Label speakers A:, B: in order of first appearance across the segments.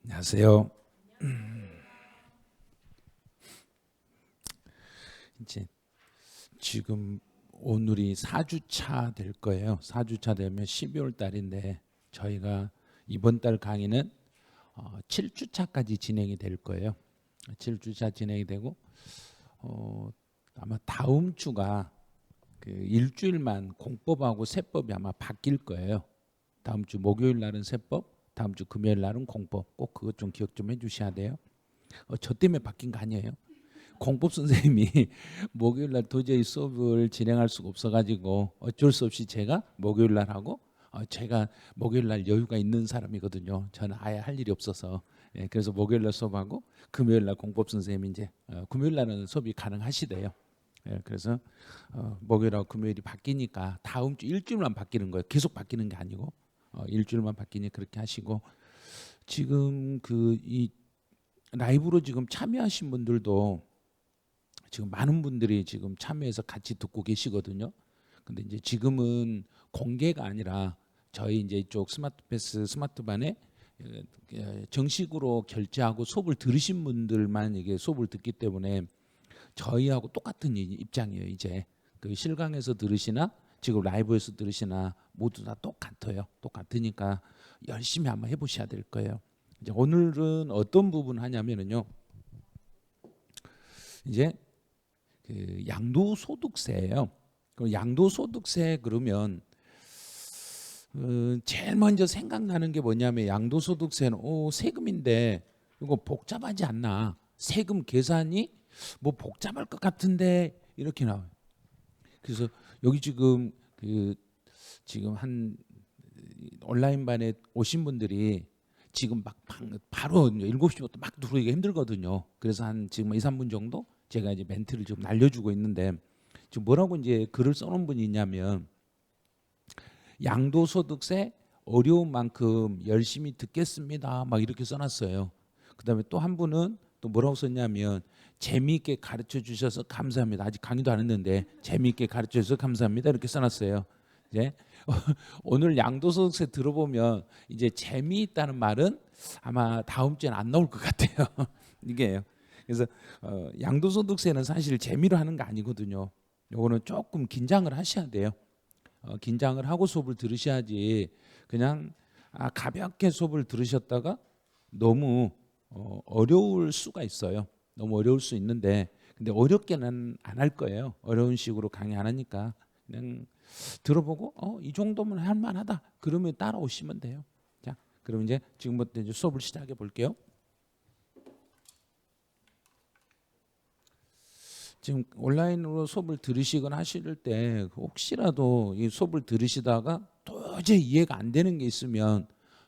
A: 안녕하세요. 이제 지금 오늘이 4주차 될 거예요. 4주차 되면 12월 달인데 저희가 이번 달 강의는 7주차까지 진행이 될 거예요. 7주차 진행이 되고 아마 다음 주가 그 일주일만 공법하고 세법이 아마 바뀔 거예요. 다음 주 목요일 날은 세법, 다음 주 금요일 날은 공법. 꼭 그것 좀 기억 좀 해주셔야 돼요. 저 때문에 바뀐 거 아니에요? 공법 선생님이 목요일 날 도저히 수업을 진행할 수가 없어가지고 어쩔 수 없이 제가 목요일 날 하고 제가 목요일 날 여유가 있는 사람이거든요. 저는 아예 할 일이 없어서 그래서 목요일 날 수업하고 금요일 날 공법 선생님이 이제 금요일 날은 수업이 가능하시대요. 그래서 목요일하고 금요일이 바뀌니까 다음 주 일주일만 바뀌는 거예요. 계속 바뀌는 게 아니고 일주일만 바뀌니 그렇게 하시고 지금 이 라이브로 지금 참여하신 분들도 지금 많은 분들이 지금 참여해서 같이 듣고 계시거든요. 근데 이제 지금은 공개가 아니라 저희 이제 이쪽 스마트패스 스마트반에 정식으로 결제하고 수업을 들으신 분들만 이게 수업을 듣기 때문에 저희하고 똑같은 입장이에요. 이제 그 실강에서 들으시나 지금 라이브에서 들으시나 모두 다 똑같아요. 똑같으니까 열심히 한번 해보셔야 될 거예요. 이제 오늘은 어떤 부분 하냐면은요. 이제 그 양도소득세예요. 양도소득세 그러면 제일 먼저 생각나는 게 뭐냐면 양도소득세는 세금인데 이거 복잡하지 않나? 세금 계산이 뭐 복잡할 것 같은데 이렇게 나와요. 그래서 여기 지금 지금 한 온라인반에 오신 분들이 지금 막 바로 7시부터 막 들어오기가 힘들거든요. 그래서 한 지금 2, 3분 정도 제가 이제 멘트를 좀 날려주고 있는데 지금 뭐라고 이제 글을 써놓은 분이 있냐면 양도소득세 어려운 만큼 열심히 듣겠습니다. 막 이렇게 써놨어요. 그다음에 또 한 분은 또 뭐라고 썼냐면 재미있게 가르쳐 주셔서 감사합니다. 아직 강의도 안 했는데 재미있게 가르쳐 주셔서 감사합니다. 이렇게 써놨어요. 이제 오늘 양도소득세 들어보면 이제 재미있다는 말은 아마 다음 주에는 안 나올 것 같아요. 이게요. 그래서 양도소득세는 사실 재미로 하는 거 아니거든요. 요거는 조금 긴장을 하셔야 돼요. 긴장을 하고 수업을 들으셔야지 그냥 가볍게 수업을 들으셨다가 너무 어려울 수가 있어요. 너무 어려울 수 있는데 근데 어렵게는 안 할 거예요. 어려운 식으로 강의 안 하니까 그냥 들어보고 이 정도면 할 만하다. 그러면 따라오시면 돼요. 자, 그럼 이제 지금부터 이제 수업을 시작해 볼게요. 지금 온라인으로 수업을 들으시거나 하실 때 혹시라도 이 수업을 들으시다가 도저히 이해가 안 되는 게 있으면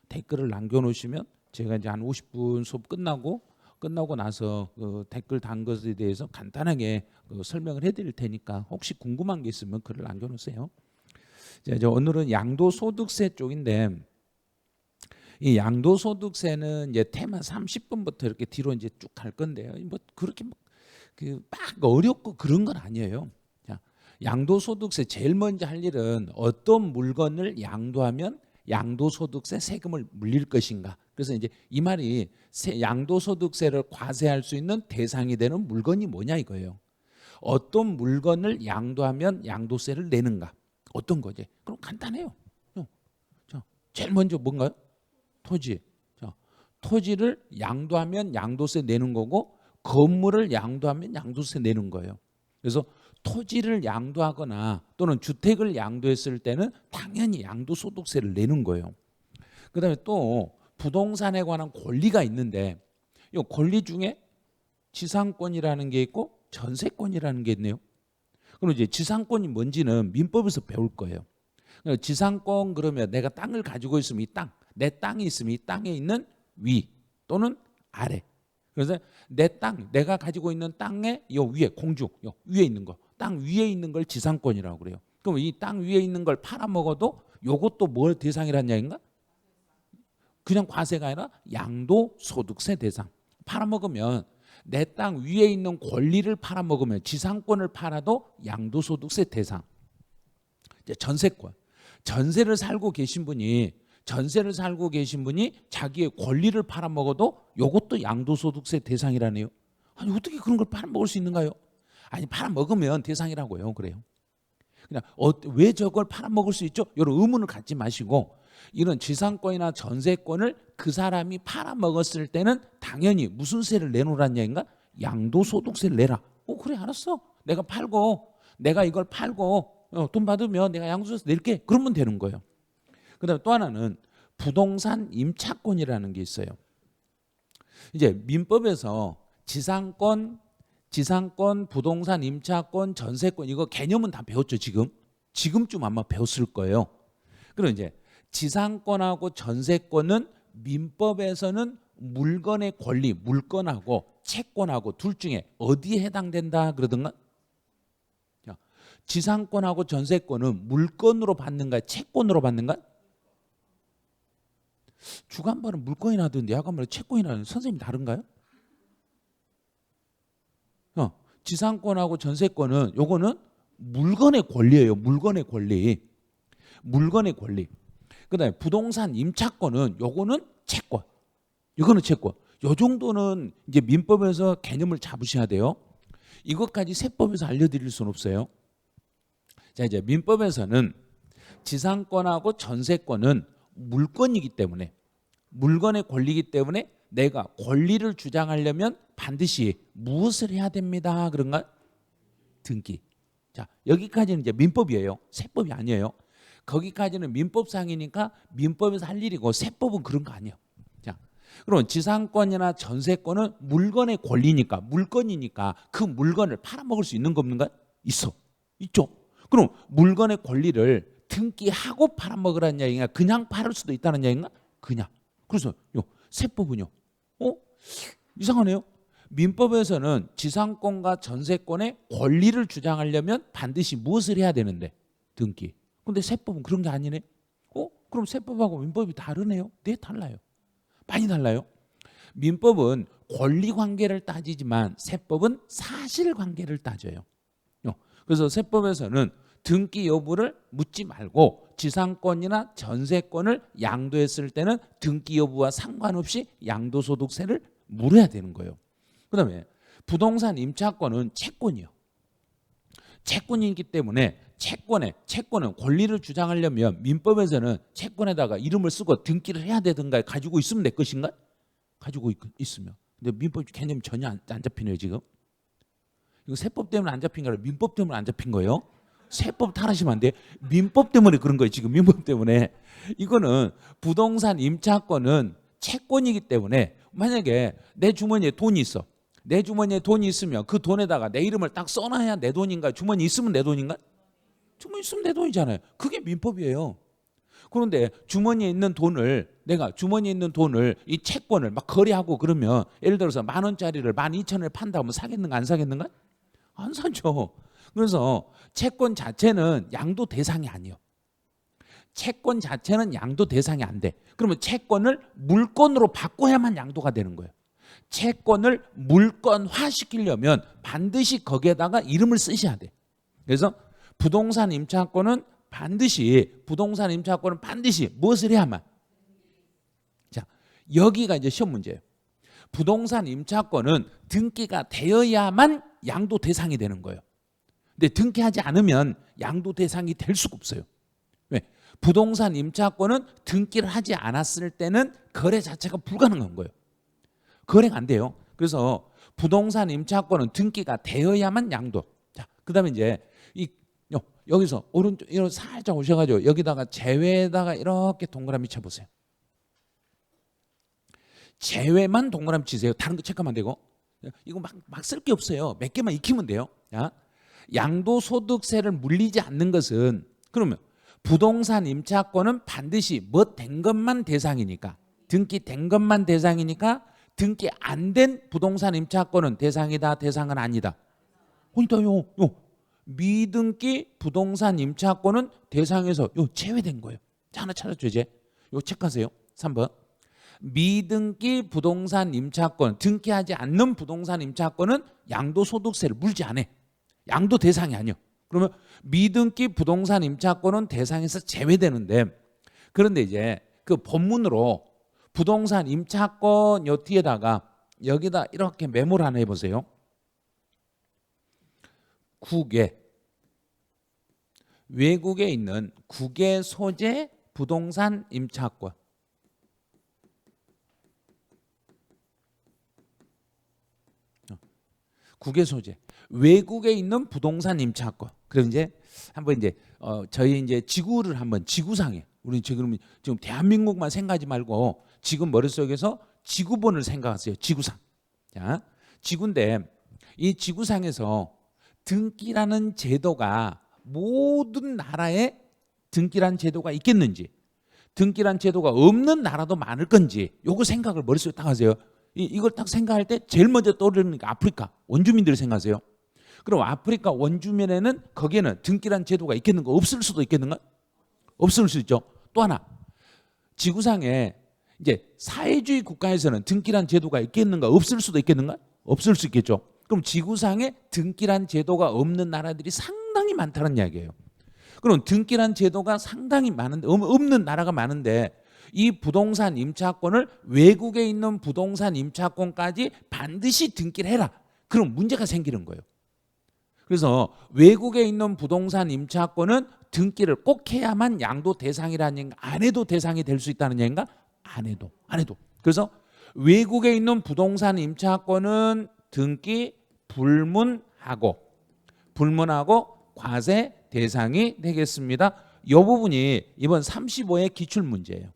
A: 댓글을 남겨놓으시면 제가 이제 한 50분 수업 끝나고 나서 댓글 단 것에 대해서 간단하게 설명을 해드릴 테니까 혹시 궁금한 게 있으면 글을 남겨놓으세요. 이제 오늘은 양도소득세 쪽인데 이 양도소득세는 이제 테마 30분부터 이렇게 뒤로 이제 쭉 갈 건데요. 뭐 그렇게 막 어렵고 그런 건 아니에요. 자, 양도소득세 제일 먼저 할 일은 어떤 물건을 양도하면 양도소득세 세금을 물릴 것인가. 그래서 이제 이 말이 양도소득세를 과세할 수 있는 대상이 되는 물건이 뭐냐 이거예요. 어떤 물건을 양도하면 양도세를 내는가. 어떤 거지? 그럼 간단해요. 자, 제일 먼저 뭔가요? 토지. 자, 토지를 양도하면 양도세 내는 거고 건물을 양도하면 양도세 내는 거예요. 그래서 토지를 양도하거나 또는 주택을 양도했을 때는 당연히 양도소득세를 내는 거예요. 그다음에 또 부동산에 관한 권리가 있는데 이 권리 중에 지상권이라는 게 있고 전세권이라는 게 있네요. 그럼 이제 지상권이 뭔지는 민법에서 배울 거예요. 지상권 그러면 내가 땅을 가지고 있으면 이 땅, 내 땅이 있으면 이 땅에 있는 위 또는 아래. 그래서 내 땅, 내가 가지고 있는 땅의 요 위에 공중, 요 위에 있는 거, 땅 위에 있는 걸 지상권이라고 그래요. 그럼 이 땅 위에 있는 걸 팔아먹어도 요것도 뭘 대상이란 얘기인가? 그냥 과세가 아니라 양도소득세 대상. 팔아먹으면 내 땅 위에 있는 권리를 팔아먹으면 지상권을 팔아도 양도소득세 대상. 이제 전세권. 전세를 살고 계신 분이 전세를 살고 계신 분이 자기의 권리를 팔아먹어도 이것도 양도소득세 대상이라네요. 아니 어떻게 그런 걸 팔아먹을 수 있는가요? 아니 팔아먹으면 대상이라고요. 그래요. 그냥 왜 저걸 팔아먹을 수 있죠? 이런 의문을 갖지 마시고 이런 지상권이나 전세권을 그 사람이 팔아먹었을 때는 당연히 무슨 세를 내놓으란 얘기인가? 양도소득세를 내라. 그래 알았어. 내가 이걸 팔고 돈 받으면 내가 양도소득세 낼게. 그러면 되는 거예요. 그다음에 또 하나는 부동산 임차권이라는 게 있어요. 이제 민법에서 지상권, 부동산 임차권, 전세권 이거 개념은 다 배웠죠. 지금쯤 아마 배웠을 거예요. 그럼 이제 지상권하고 전세권은 민법에서는 물건의 권리, 물건하고 채권하고 둘 중에 어디에 해당된다 그러던가? 지상권하고 전세권은 물건으로 받는가, 채권으로 받는가? 주간발은 물건이 나던데 야간발은 채권이 나던데 선생님 다른가요? 지상권하고 전세권은 요거는 물건의 권리예요. 물건의 권리. 그다음에 부동산 임차권은 요거는 채권. 이거는 채권. 요 정도는 이제 민법에서 개념을 잡으셔야 돼요. 이것까지 세법에서 알려드릴 수는 없어요. 자, 이제 민법에서는 지상권하고 전세권은 물건이기 때문에 물건의 권리이기 때문에 내가 권리를 주장하려면 반드시 무엇을 해야 됩니다. 그런가? 등기. 자, 여기까지는 이제 민법이에요. 세법이 아니에요. 거기까지는 민법상이니까 민법에서 할 일이고 세법은 그런 거 아니에요. 자, 그럼 지상권이나 전세권은 물건의 권리니까 물건이니까 그 물건을 팔아먹을 수 있는 거 없는가? 있죠. 그럼 물건의 권리를 등기하고 팔아먹으라는 얘기가 그냥 팔을 수도 있다는 얘기인가? 그냥. 그래서 세법은요. 이상하네요. 민법에서는 지상권과 전세권의 권리를 주장하려면 반드시 무엇을 해야 되는데? 등기. 근데 세법은 그런 게 아니네. 그럼 세법하고 민법이 다르네요. 네, 달라요. 많이 달라요. 민법은 권리관계를 따지지만 세법은 사실관계를 따져요. 그래서 세법에서는 등기 여부를 묻지 말고 지상권이나 전세권을 양도했을 때는 등기 여부와 상관없이 양도소득세를 물어야 되는 거예요. 그다음에 부동산 임차권은 채권이요. 채권이기 때문에 채권은 권리를 주장하려면 민법에서는 채권에다가 이름을 쓰고 등기를 해야 되든가 가지고 있으면 내 것인가? 가지고 있으면. 근데 민법 개념이 전혀 안 잡히네요 지금. 이거 세법 때문에 안 잡힌 게 아니라 민법 때문에 안 잡힌 거예요. 세법 탓하시면 안 돼. 민법 때문에 그런 거예요. 지금 민법 때문에. 이거는 부동산 임차권은 채권이기 때문에 만약에 내 주머니에 돈이 있어. 내 주머니에 돈이 있으면 그 돈에다가 내 이름을 딱 써놔야 내 돈인가? 주머니 있으면 내 돈인가? 주머니 있으면 내 돈이잖아요. 그게 민법이에요. 그런데 주머니에 있는 돈을 이 채권을 막 거래하고 그러면 예를 들어서 10,000원짜리를 12,000원에 판다 하면 사겠는가 안 사겠는가? 안 사죠. 그래서 채권 자체는 양도 대상이 아니에요. 채권 자체는 양도 대상이 안 돼. 그러면 채권을 물건으로 바꿔야만 양도가 되는 거예요. 채권을 물건화 시키려면 반드시 거기에다가 이름을 쓰셔야 돼. 그래서 부동산 임차권은 반드시 무엇을 해야만. 자, 여기가 이제 시험 문제예요. 부동산 임차권은 등기가 되어야만 양도 대상이 되는 거예요. 근데 등기하지 않으면 양도 대상이 될 수가 없어요. 왜? 부동산 임차권은 등기를 하지 않았을 때는 거래 자체가 불가능한 거예요. 거래가 안 돼요. 그래서 부동산 임차권은 등기가 되어야만 양도. 자, 그다음에 이제 여기서 오른쪽 이렇게 살짝 오셔가지고 여기다가 제외에다가 이렇게 동그라미 쳐보세요. 제외만 동그라미 치세요. 다른 거 체크하면 안 되고. 이거 막 쓸 게 없어요. 몇 개만 익히면 돼요. 자, 양도소득세를 물리지 않는 것은 그러면 부동산 임차권은 반드시 뭐 된 것만 대상이니까 등기된 것만 대상이니까 등기 안 된 부동산 임차권은 대상이다 대상은 아니다. 그러니까요. 미등기 부동산 임차권은 대상에서 제외된 거예요. 자, 하나 찾았죠 이제. 체크하세요. 3번. 미등기 부동산 임차권, 등기하지 않는 부동산 임차권은 양도소득세를 물지 않아. 양도 대상이 아니요. 그러면 미등기 부동산 임차권은 대상에서 제외되는데, 그런데 이제 그 본문으로 부동산 임차권 요 뒤에다가 여기다 이렇게 메모를 하나 해보세요. 국외, 외국에 있는 국외 소재 부동산 임차권. 국외 소재, 외국에 있는 부동산 임차권. 그럼 이제 한번 이제 저희 이제 지구를 한번 지구상에 우리 지금 대한민국만 생각하지 말고 지금 머릿속에서 지구본을 생각하세요. 지구상. 자, 지구인데 이 지구상에서 등기라는 제도가 모든 나라에 등기란 제도가 있겠는지, 등기란 제도가 없는 나라도 많을 건지, 요거 생각을 머릿속에 딱 하세요. 이걸 딱 생각할 때 제일 먼저 떠오르는 게 아프리카 원주민들을 생각하세요. 그럼 아프리카 원주민에는 거기에는 등기란 제도가 있겠는가? 없을 수도 있겠는가? 없을 수 있죠. 또 하나, 지구상에 이제 사회주의 국가에서는 등기란 제도가 있겠는가? 없을 수도 있겠는가? 없을 수 있겠죠. 그럼 지구상에 등기란 제도가 없는 나라들이 상당히 많다는 이야기예요. 그럼 등기란 제도가 상당히 많은데, 없는 나라가 많은데 이 부동산 임차권을 외국에 있는 부동산 임차권까지 반드시 등기를 해라. 그럼 문제가 생기는 거예요. 그래서 외국에 있는 부동산 임차권은 등기를 꼭 해야만 양도 대상이라는 얘기인가? 안 해도 대상이 될 수 있다는 얘기인가? 안 해도. 그래서 외국에 있는 부동산 임차권은 등기 불문하고 과세 대상이 되겠습니다. 이 부분이 이번 35의 기출문제예요.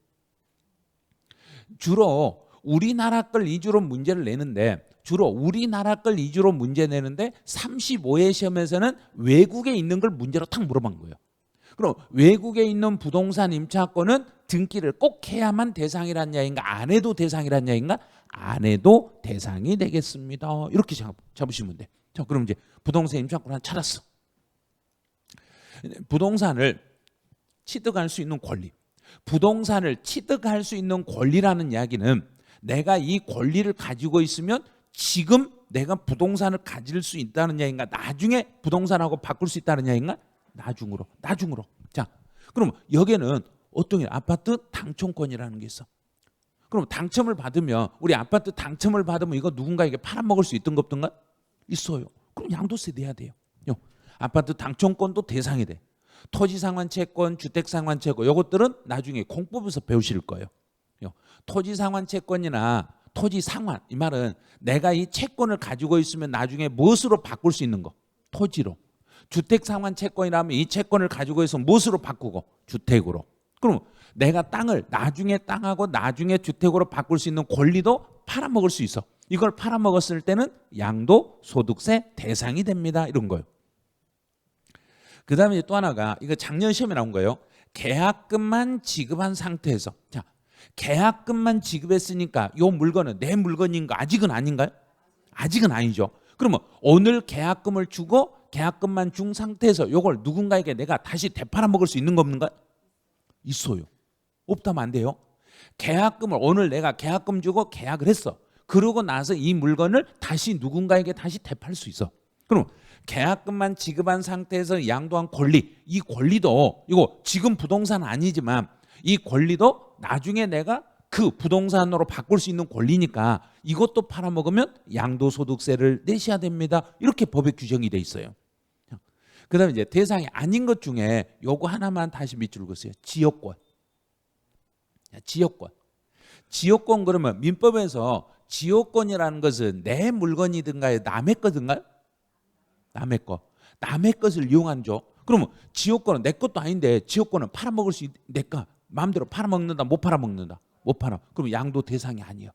A: 주로 우리나라 걸 위주로 문제를 내는데, 주로 우리나라 걸 위주로 문제 내는데 35회 시험에서는 외국에 있는 걸 문제로 탁 물어본 거예요. 그럼 외국에 있는 부동산 임차권은 등기를 꼭 해야만 대상이란 이야기인가? 안 해도 대상이란 이야기인가? 안 해도 대상이 되겠습니다. 이렇게 잡으시면 돼. 자, 그럼 이제 부동산 임차권 하나 찾았어. 부동산을 취득할 수 있는 권리. 부동산을 취득할 수 있는 권리라는 이야기는 내가 이 권리를 가지고 있으면 지금 내가 부동산을 가질 수 있다는 이야기인가? 나중에 부동산하고 바꿀 수 있다는 이야기인가? 나중으로. 자, 그럼 여기에는 어떤 게 아파트 당첨권이라는 게 있어. 그럼 당첨을 받으면, 우리 아파트 당첨을 받으면 이거 누군가에게 팔아먹을 수 있던 거 없던가? 있어요. 그럼 양도세 내야 돼요. 아파트 당첨권도 대상이 돼. 토지상환채권, 주택상환채권, 이것들은 나중에 공법에서 배우실 거예요. 토지상환채권이나 토지상환, 이 말은 내가 이 채권을 가지고 있으면 나중에 무엇으로 바꿀 수 있는 거? 토지로. 주택상환채권이라면 이 채권을 가지고 있으면 무엇으로 바꾸고? 주택으로. 그럼 내가 땅을 나중에 땅하고 나중에 주택으로 바꿀 수 있는 권리도 팔아먹을 수 있어. 이걸 팔아먹었을 때는 양도소득세 대상이 됩니다. 이런 거예요. 그 다음에 또 하나가, 이거 작년 시험에 나온 거예요. 계약금만 지급한 상태에서. 자, 계약금만 지급했으니까 이 물건은 내 물건인가? 아직은 아닌가요? 아직은 아니죠. 그러면 오늘 계약금을 주고 계약금만 준 상태에서 이걸 누군가에게 내가 다시 되팔아 먹을 수 있는 거 없는가? 있어요. 없다면 안 돼요. 계약금을 오늘 내가 계약금 주고 계약을 했어. 그러고 나서 이 물건을 다시 누군가에게 다시 되팔 수 있어. 그럼 계약금만 지급한 상태에서 양도한 권리, 이 권리도 이거 지금 부동산 아니지만 이 권리도 나중에 내가 그 부동산으로 바꿀 수 있는 권리니까 이것도 팔아먹으면 양도소득세를 내셔야 됩니다. 이렇게 법에 규정이 돼 있어요. 그 다음에 이제 대상이 아닌 것 중에 요거 하나만 다시 밑줄 그으세요. 지역권. 지역권 그러면 민법에서 지역권이라는 것은 내 물건이든가요? 남의 거든가요? 남의 거. 남의 것을 이용한죠. 그러면 지역권은 내 것도 아닌데 지역권은 팔아먹을 수 내가 마음대로 팔아먹는다, 못 팔아먹는다? 못 팔아. 그럼 양도 대상이 아니에요.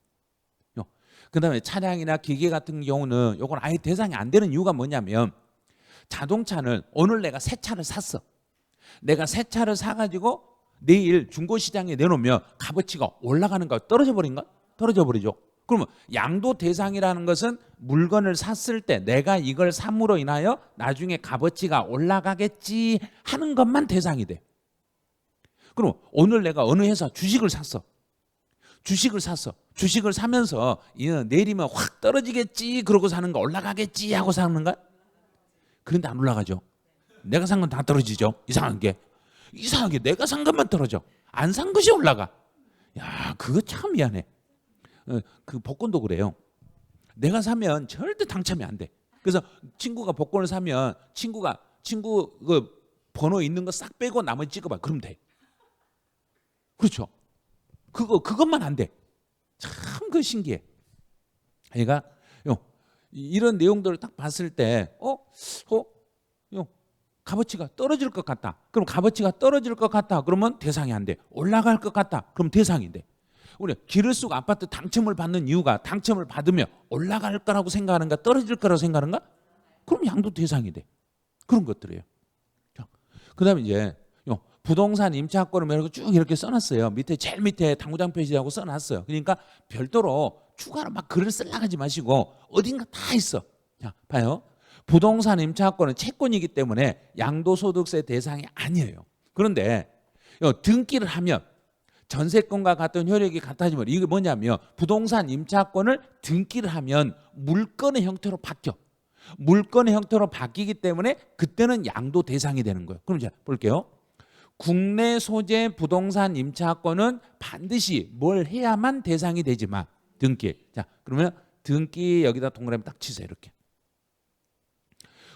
A: 그 다음에 차량이나 기계 같은 경우는 요건 아예 대상이 안 되는 이유가 뭐냐면, 자동차는 오늘 내가 새 차를 샀어. 내가 새 차를 사가지고 내일 중고시장에 내놓으면 값어치가 올라가는가? 떨어져 버린가? 떨어져 버리죠. 그러면 양도 대상이라는 것은 물건을 샀을 때 내가 이걸 삼으로 인하여 나중에 값어치가 올라가겠지 하는 것만 대상이 돼. 그럼 오늘 내가 어느 회사 주식을 샀어. 주식을 사면서 내리면 확 떨어지겠지 그러고 사는 거, 올라가겠지 하고 사는 거야? 그런데 안 올라가죠. 내가 산 건 다 떨어지죠. 이상하게 내가 산 것만 떨어져. 안 산 것이 올라가. 야, 그거 참 미안해. 그 복권도 그래요. 내가 사면 절대 당첨이 안 돼. 그래서 친구가 복권을 사면 친구 그 번호 있는 거 싹 빼고 나머지 찍어봐. 그럼 돼. 그렇죠. 그것만 안 돼. 참 그 신기해. 그러니까 이런 내용들을 딱 봤을 때 값어치가 떨어질 것 같다. 그럼 값어치가 떨어질 것 같다. 그러면 대상이 안 돼. 올라갈 것 같다. 그럼 대상이 돼. 우리 기르숙 아파트 당첨을 받는 이유가 당첨을 받으면 올라갈 거라고 생각하는가 떨어질 거라고 생각하는가? 그럼 양도 대상이 돼. 그런 것들이에요. 그다음에 이제 부동산 임차권을 쭉 이렇게 써놨어요. 밑에 제일 밑에 당구장 표시하고 써놨어요. 그러니까 별도로 추가로 막 글을 쓰려고 하지 마시고 어딘가 다 있어. 자, 봐요. 부동산 임차권은 채권이기 때문에 양도소득세 대상이 아니에요. 그런데 등기를 하면 전세권과 같은 효력이 같아지면 이게 뭐냐면 부동산 임차권을 등기를 하면 물건의 형태로 바뀌어. 물건의 형태로 바뀌기 때문에 그때는 양도 대상이 되는 거예요. 그럼 이제 볼게요. 국내 소재 부동산 임차권은 반드시 뭘 해야만 대상이 되지만 등기. 자, 그러면 등기 여기다 동그라미 딱 치세요. 이렇게.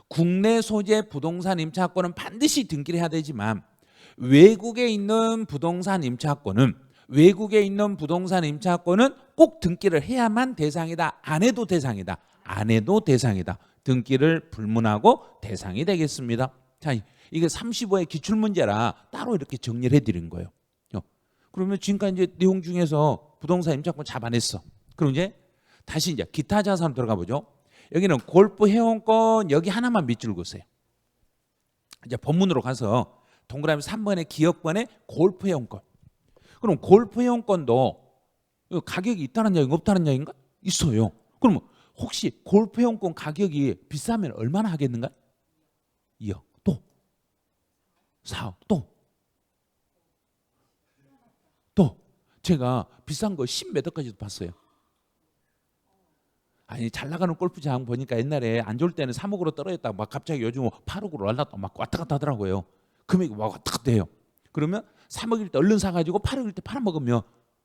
A: 국내 소재 부동산 임차권은 반드시 등기를 해야 되지만 외국에 있는 부동산 임차권은 꼭 등기를 해야만 대상이다. 안 해도 대상이다. 안 해도 대상이다. 등기를 불문하고 대상이 되겠습니다. 자, 이게 35의 기출문제라 따로 이렇게 정리를 해드린 거예요. 그러면 지금까지 이제 내용 중에서 부동산 임차권 잡아냈어. 그럼 이제 다시 이제 기타 자산 들어가 보죠. 여기는 골프 회원권 여기 하나만 밑줄 그으세요. 이제 본문으로 가서 동그라미 3번의 기업권의 골프 회원권. 그럼 골프 회원권도 가격이 있다는 얘기인가 없다는 얘기인가? 있어요. 그러면 혹시 골프 회원권 가격이 비싸면 얼마나 하겠는가? 2억. 또 4억. 또 제가 비싼 거 10몇 억까지도 봤어요. 아니 잘 나가는 골프장 보니까 옛날에 안 좋을 때는 3억으로 떨어졌다가 막 갑자기 요즘 8억으로 올랐다 막 왔다 갔다 하더라고요. 금액이 막 왔다 갔다 해요. 그러면 3억일 때 얼른 사가지고 8억일 때 팔아먹으면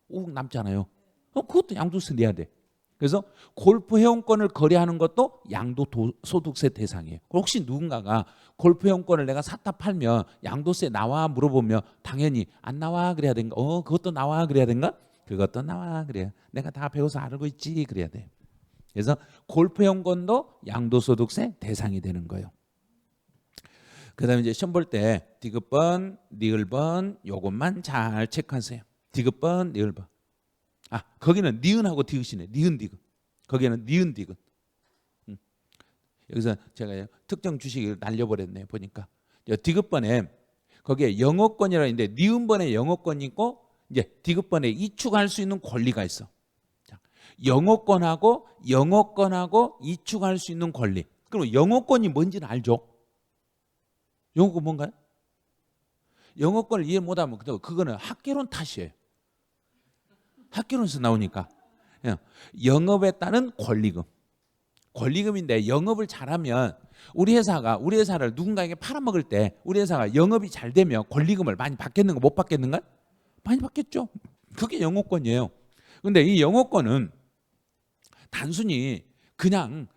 A: 5억 남잖아요. 그것도 양도세 내야 돼. 그래서 골프 회원권을 거래하는 것도 양도소득세 대상이에요. 혹시 누군가가 골프 회원권을 내가 샀다 팔면 양도세 나와 물어보면 당연히 안 나와 그래야 된가? 그것도 나와 그래야 된가? 그것도 나와 그래야. 내가 다 배워서 알고 있지 그래야 돼. 그래서 골프 회원권도 양도소득세 대상이 되는 거예요. 그다음에 이제 시험 볼 때 디귿번, 니을번 요것만 잘 체크하세요. 디귿번, 니을번. 거기는 니은하고 디귿이네. 니은 디귿. 거기는 니은 디귿. 여기서 제가 특정 주식을 날려버렸네요. 보니까 디귿번에 거기에 영어권이라 있는데 니은번에 영어권이 있고 이제 디귿번에 이축할 수 있는 권리가 있어. 영어권하고 이축할 수 있는 권리. 그럼 영어권이 뭔지는 알죠? 영어권 뭔가요? 영어권을 이해 못하면 그거는 학개론 탓이에요. 학개론에서 나오니까. 영업에 따른 권리금. 권리금인데 영업을 잘하면 우리 회사를 누군가에게 팔아먹을 때 우리 회사가 영업이 잘 되면 권리금을 많이 받겠는가 못 받겠는가? 많이 받겠죠. 그게 영어권이에요. 근데 이 영어권은 단순히 그냥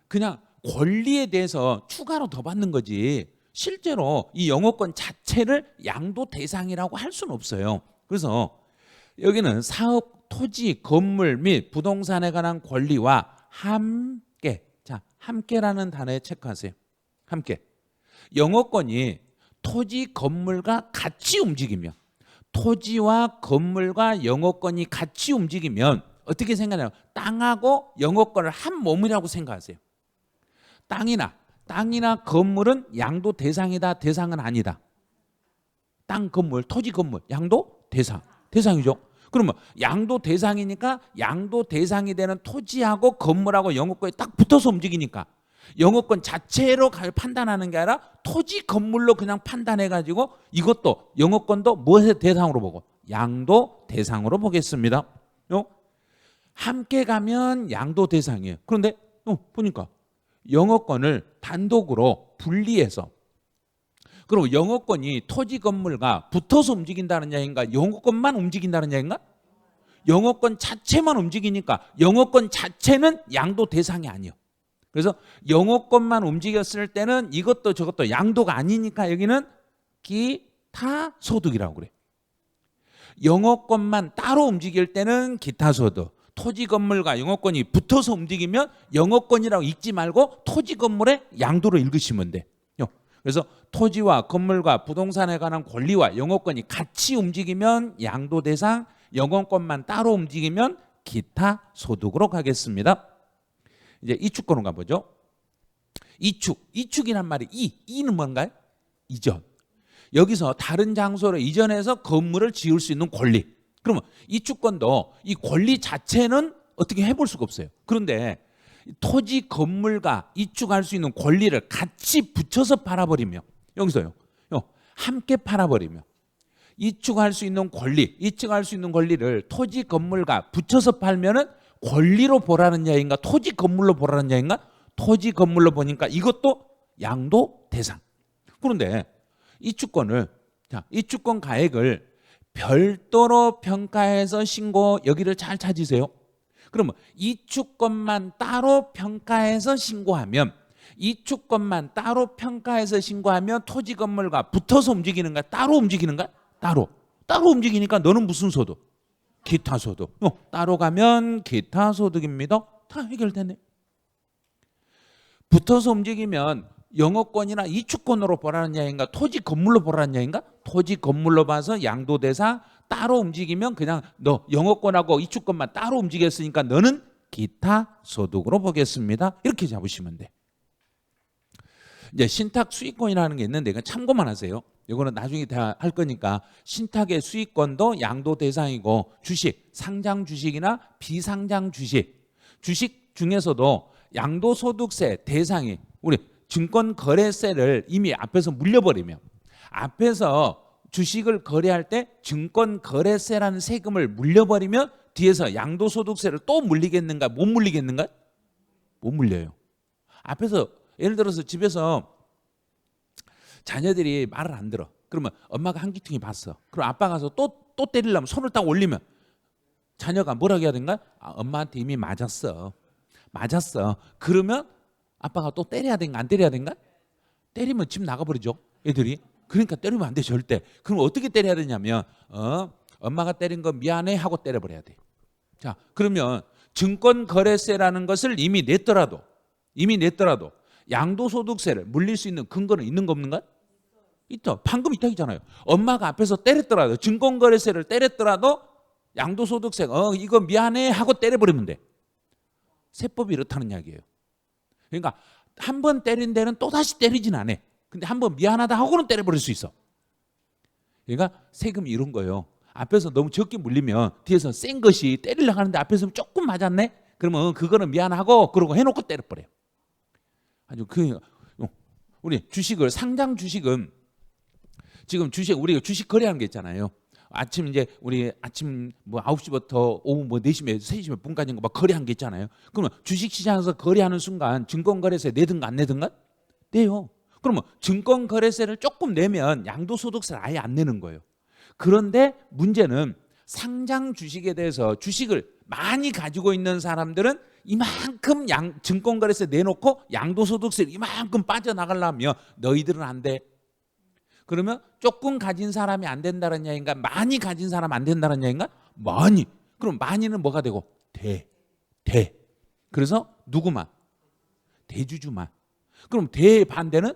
A: 권리에 대해서 추가로 더 받는 거지 실제로 이 영어권 자체를 양도 대상이라고 할 수는 없어요. 그래서 여기는 사업, 토지, 건물 및 부동산에 관한 권리와 함께. 자, 함께라는 단어에 체크하세요. 함께. 영어권이 토지, 건물과 같이 움직이면 토지와 건물과 영어권이 같이 움직이면 어떻게 생각해요? 땅하고 영어권을 한 몸이라고 생각하세요. 땅이나 건물은 양도 대상이다, 대상은 아니다. 땅, 건물, 토지, 건물, 양도 대상이죠. 그러면 양도 대상이니까 양도 대상이 되는 토지하고 건물하고 영어권이 딱 붙어서 움직이니까 영어권 자체로 판단하는 게 아니라 토지, 건물로 그냥 판단해가지고 이것도 영어권도 무엇의 대상으로 보고? 양도 대상으로 보겠습니다. 함께 가면 양도 대상이에요. 그런데 보니까 영어권을 단독으로 분리해서 그리고 영어권이 토지 건물과 붙어서 움직인다는 얘기인가 영어권만 움직인다는 얘기인가? 영어권 자체만 움직이니까 영어권 자체는 양도 대상이 아니에요. 그래서 영어권만 움직였을 때는 이것도 저것도 양도가 아니니까 여기는 기타 소득이라고 그래. 영어권만 따로 움직일 때는 기타 소득. 토지 건물과 영어권이 붙어서 움직이면 영어권이라고 읽지 말고 토지 건물의 양도로 읽으시면 돼. 그래서 토지와 건물과 부동산에 관한 권리와 영어권이 같이 움직이면 양도 대상, 영어권만 따로 움직이면 기타 소득으로 가겠습니다. 이제 이축권으로 가보죠. 이축이란 말이 이는 뭔가요? 이전. 여기서 다른 장소로 이전해서 건물을 지을 수 있는 권리. 그러면 이축권도 이 권리 자체는 어떻게 해볼 수가 없어요. 그런데 토지 건물과 이축할 수 있는 권리를 같이 붙여서 팔아버리며 여기서요. 함께 팔아버리며 이축할 수 있는 권리를 토지 건물과 붙여서 팔면은 권리로 보라는 이야기인가 토지 건물로 보라는 이야기인가? 토지 건물로 보니까 이것도 양도 대상. 그런데 이축권 가액을 별도로 평가해서 신고, 여기를 잘 찾으세요. 그러면 이축권만 따로 평가해서 신고하면 토지 건물과 붙어서 움직이는가 따로 움직이는가? 따로 움직이니까 너는 무슨 소득? 기타 소득. 따로 가면 기타 소득입니다. 다 해결되네. 붙어서 움직이면 영어권이나 이축권으로 보라는 이야기인가 토지 건물로 보라는 이야기인가? 토지 건물로 봐서 양도 대상. 따로 움직이면 그냥 너 영어권하고 이축권만 따로 움직였으니까 너는 기타 소득으로 보겠습니다. 이렇게 잡으시면 돼. 이제 신탁 수익권이라는 게 있는데 이건 참고만 하세요. 이거는 나중에 다 할 거니까 신탁의 수익권도 양도 대상이고 주식, 상장 주식이나 비상장 주식 중에서도 양도소득세 대상이 우리 증권거래세를 이미 앞에서 물려버리면 앞에서 주식을 거래할 때 증권거래세라는 세금을 물려버리면 뒤에서 양도소득세를 또 물리겠는가? 못 물리겠는가? 못 물려요. 앞에서 예를 들어서 집에서 자녀들이 말을 안 들어. 그러면 엄마가 한기퉁이 봤어. 그럼 아빠가 가서 또 때리려면 손을 딱 올리면 자녀가 뭐라고 해야 되는가? 엄마한테 이미 맞았어. 그러면 아빠가 또 때려야 되는가 안 때려야 되는가? 때리면 집 나가버리죠. 애들이. 그러니까 때리면 안 돼 절대. 그럼 어떻게 때려야 되냐면 엄마가 때린 거 미안해 하고 때려버려야 돼. 자, 그러면 증권거래세라는 것을 이미 냈더라도 양도소득세를 물릴 수 있는 근거는 있는 거 없는가? 있죠. 방금 이따기잖아요. 엄마가 앞에서 때렸더라도 증권거래세를 때렸더라도 양도소득세 이거 미안해 하고 때려버리면 돼. 세법이 이렇다는 이야기예요. 그러니까 한 번 때린 데는 또다시 때리진 않아. 근데 한 번 미안하다 하고는 때려버릴 수 있어. 그러니까 세금이 이런 거예요. 앞에서 너무 적게 물리면 뒤에서 센 것이 때리려고 하는데 앞에서 조금 맞았네? 그러면 그거는 미안하고 그러고 해놓고 때려버려요. 아주 우리 주식을 상장 주식은 지금 우리가 주식 거래하는 게 있잖아요. 우리 아침 9시부터 오후 4시면 3시 몇 분까지인가 막 거래한 게 있잖아요. 그러면 주식 시장에서 거래하는 순간 증권거래세 내든가 안 내든가? 내요. 그러면 증권거래세를 조금 내면 양도소득세를 아예 안 내는 거예요. 그런데 문제는 상장 주식에 대해서 주식을 많이 가지고 있는 사람들은 이만큼 증권거래세 내놓고 양도소득세를 이만큼 빠져나가려면 너희들은 안 돼. 그러면 조금 가진 사람이 안 된다는 얘기인가? 많이 가진 사람 안 된다는 얘기인가? 많이. 그럼 많이는 뭐가 되고? 대. 그래서 누구만? 대주주만. 그럼 대의 반대는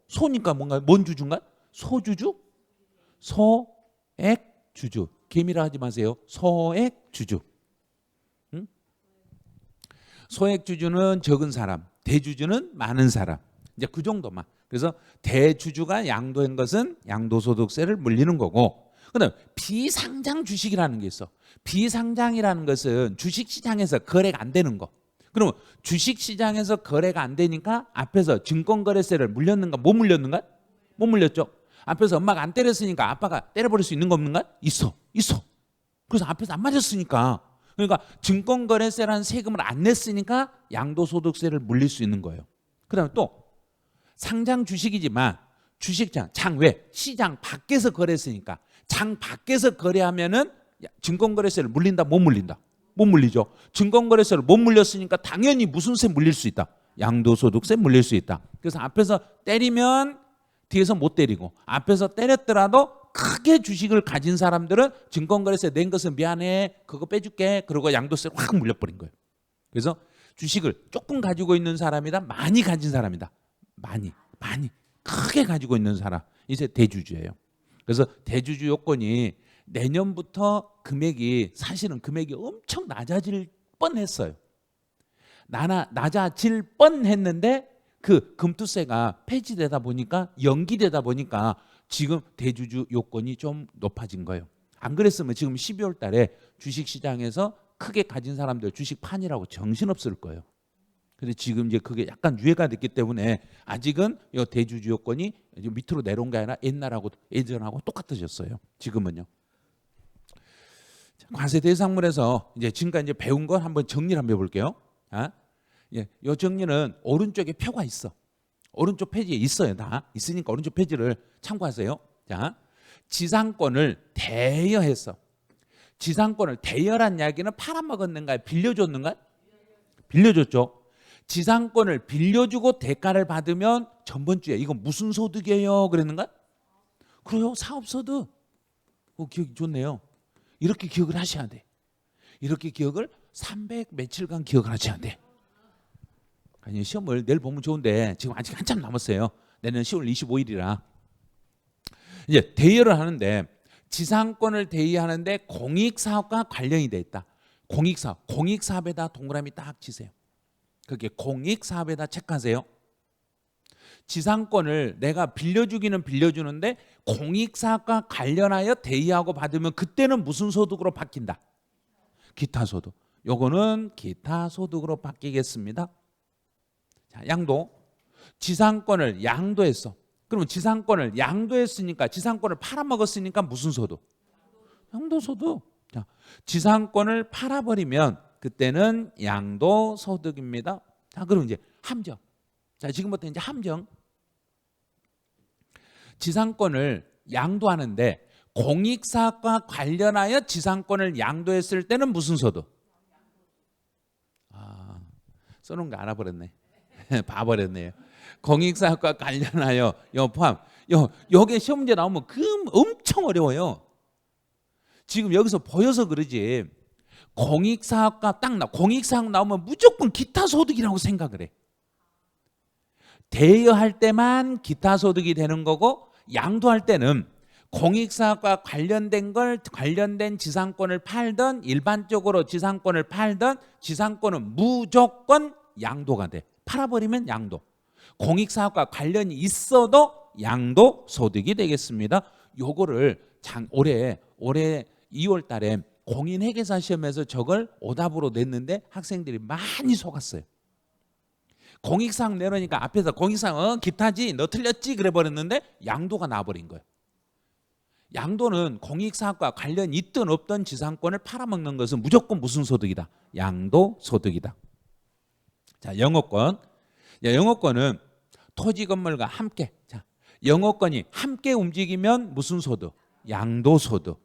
A: 소니까 뭔 주주인가? 소주주? 소액주주. 개미라 하지 마세요. 소액주주. 응? 소액주주는 적은 사람, 대주주는 많은 사람. 이제 그 정도만. 그래서 대주주가 양도한 것은 양도소득세를 물리는 거고, 그다음에 비상장 주식이라는 게 있어. 비상장이라는 것은 주식시장에서 거래가 안 되는 거. 그러면 주식시장에서 거래가 안 되니까 앞에서 증권거래세를 물렸는가 못 물렸는가? 못 물렸죠. 앞에서 엄마가 안 때렸으니까 아빠가 때려버릴 수 있는 거 없는가? 있어. 그래서 앞에서 안 맞았으니까. 그러니까 증권거래세라는 세금을 안 냈으니까 양도소득세를 물릴 수 있는 거예요. 그다음에 또 상장 주식이지만 주식장, 장 외, 시장 밖에서 거래했으니까 장 밖에서 거래하면은 증권거래세를 물린다, 못 물린다? 못 물리죠. 증권거래세를 못 물렸으니까 당연히 무슨 세 물릴 수 있다? 양도소득세 물릴 수 있다. 그래서 앞에서 때리면 뒤에서 못 때리고, 앞에서 때렸더라도 크게 주식을 가진 사람들은 증권거래세 낸 것은 미안해, 그거 빼줄게, 그러고 양도세를 확 물려버린 거예요. 그래서 주식을 조금 가지고 있는 사람이다, 많이 가진 사람이다, 많이 크게 가지고 있는 사람, 이제 대주주예요. 그래서 대주주 요건이 내년부터 사실은 금액이 엄청 낮아질 뻔했어요. 낮아질 뻔했는데 그 금투세가 폐지되다 보니까, 연기되다 보니까 지금 대주주 요건이 좀 높아진 거예요. 안 그랬으면 지금 12월 달에 주식시장에서 크게 가진 사람들 주식 판이라고 정신없을 거예요. 근데 지금 이제 그게 약간 유예가 됐기 때문에 아직은 이 대주주 요건이 밑으로 내려온 게 아니라 예전하고 똑같아졌어요. 지금은요. 관세 대상물에서 이제 지금까지 이제 배운 건 한번 정리를 한번 해볼게요. 이 정리는 오른쪽에 표가 있어. 오른쪽 페이지에 있어요. 다 있으니까 오른쪽 페이지를 참고하세요. 자, 지상권을 대여해서, 지상권을 대여란 이야기는 팔아먹었는가요? 빌려줬는가요? 빌려줬죠. 지상권을 빌려주고 대가를 받으면 전번주에 이거 무슨 소득이에요? 그랬는가? 그래요. 사업소득. 기억이 좋네요. 이렇게 기억을 하셔야 돼. 이렇게 기억을 300 며칠간 기억을 하셔야 돼. 아니, 시험을 내일 보면 좋은데 지금 아직 한참 남았어요. 내년 10월 25일이라. 이제 대여를 하는데, 지상권을 대여하는데 공익사업과 관련이 돼 있다. 공익사업에다 동그라미 딱 치세요. 그게 공익사업에다 체크하세요. 지상권을 내가 빌려주기는 빌려주는데 공익사업과 관련하여 대여하고 받으면 그때는 무슨 소득으로 바뀐다? 기타소득. 요거는 기타소득으로 바뀌겠습니다. 자, 양도. 지상권을 양도했어. 그러면 지상권을 양도했으니까, 지상권을 팔아먹었으니까 무슨 소득? 양도소득. 자, 지상권을 팔아버리면 그때는 양도소득입니다. 자, 그럼 이제 함정. 자, 지금부터 이제 함정. 지상권을 양도하는데 공익사업과 관련하여 지상권을 양도했을 때는 무슨 소득? 써놓은 거 알아버렸네. 봐버렸네요. 공익사업과 관련하여 포함. 여기에 시험 문제 나오면 엄청 어려워요. 지금 여기서 보여서 그러지. 공익사업과 공익사업 나오면 무조건 기타소득이라고 생각을 해. 대여할 때만 기타소득이 되는 거고, 양도할 때는 공익사업과 관련된 지상권을 팔든 일반적으로 지상권을 팔든 지상권은 무조건 양도가 돼. 팔아버리면 양도. 공익사업과 관련이 있어도 양도소득이 되겠습니다. 요거를 올해 2월 달에 공인회계사 시험에서 저걸 오답으로 냈는데 학생들이 많이 속았어요. 공익사업 내놓으니까 앞에서 공익사업 기타지, 너 틀렸지 그래 버렸는데 양도가 나와버린 거예요. 양도는 공익사업과 관련 있든 없든 지상권을 팔아먹는 것은 무조건 무슨 소득이다? 양도소득이다. 자, 영업권. 영업권은 토지 건물과 함께. 자, 영업권이 함께 움직이면 무슨 소득? 양도소득.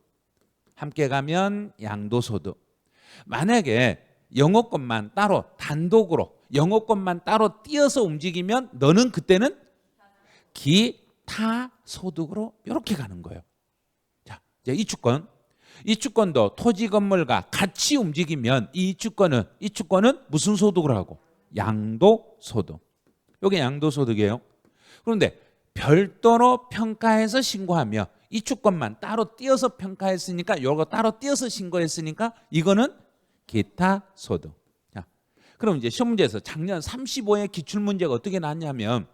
A: 함께 가면 양도소득. 만약에 영업권만 따로 단독으로 영업권만 따로 띄어서 움직이면 너는 그때는 기타소득으로 이렇게 가는 거예요. 자, 이제 이주권도 토지 건물과 같이 움직이면 이주권은 무슨 소득을 하고? 양도소득. 이게 양도소득이에요. 그런데 별도로 평가해서 신고하며 이주권만 따로 띄어서 평가했으니까, 요거 따로 띄어서 신고했으니까 이거는 기타소득. 자, 그럼 이제 시험 문제에서 작년 35회 기출문제가 어떻게 나왔냐면,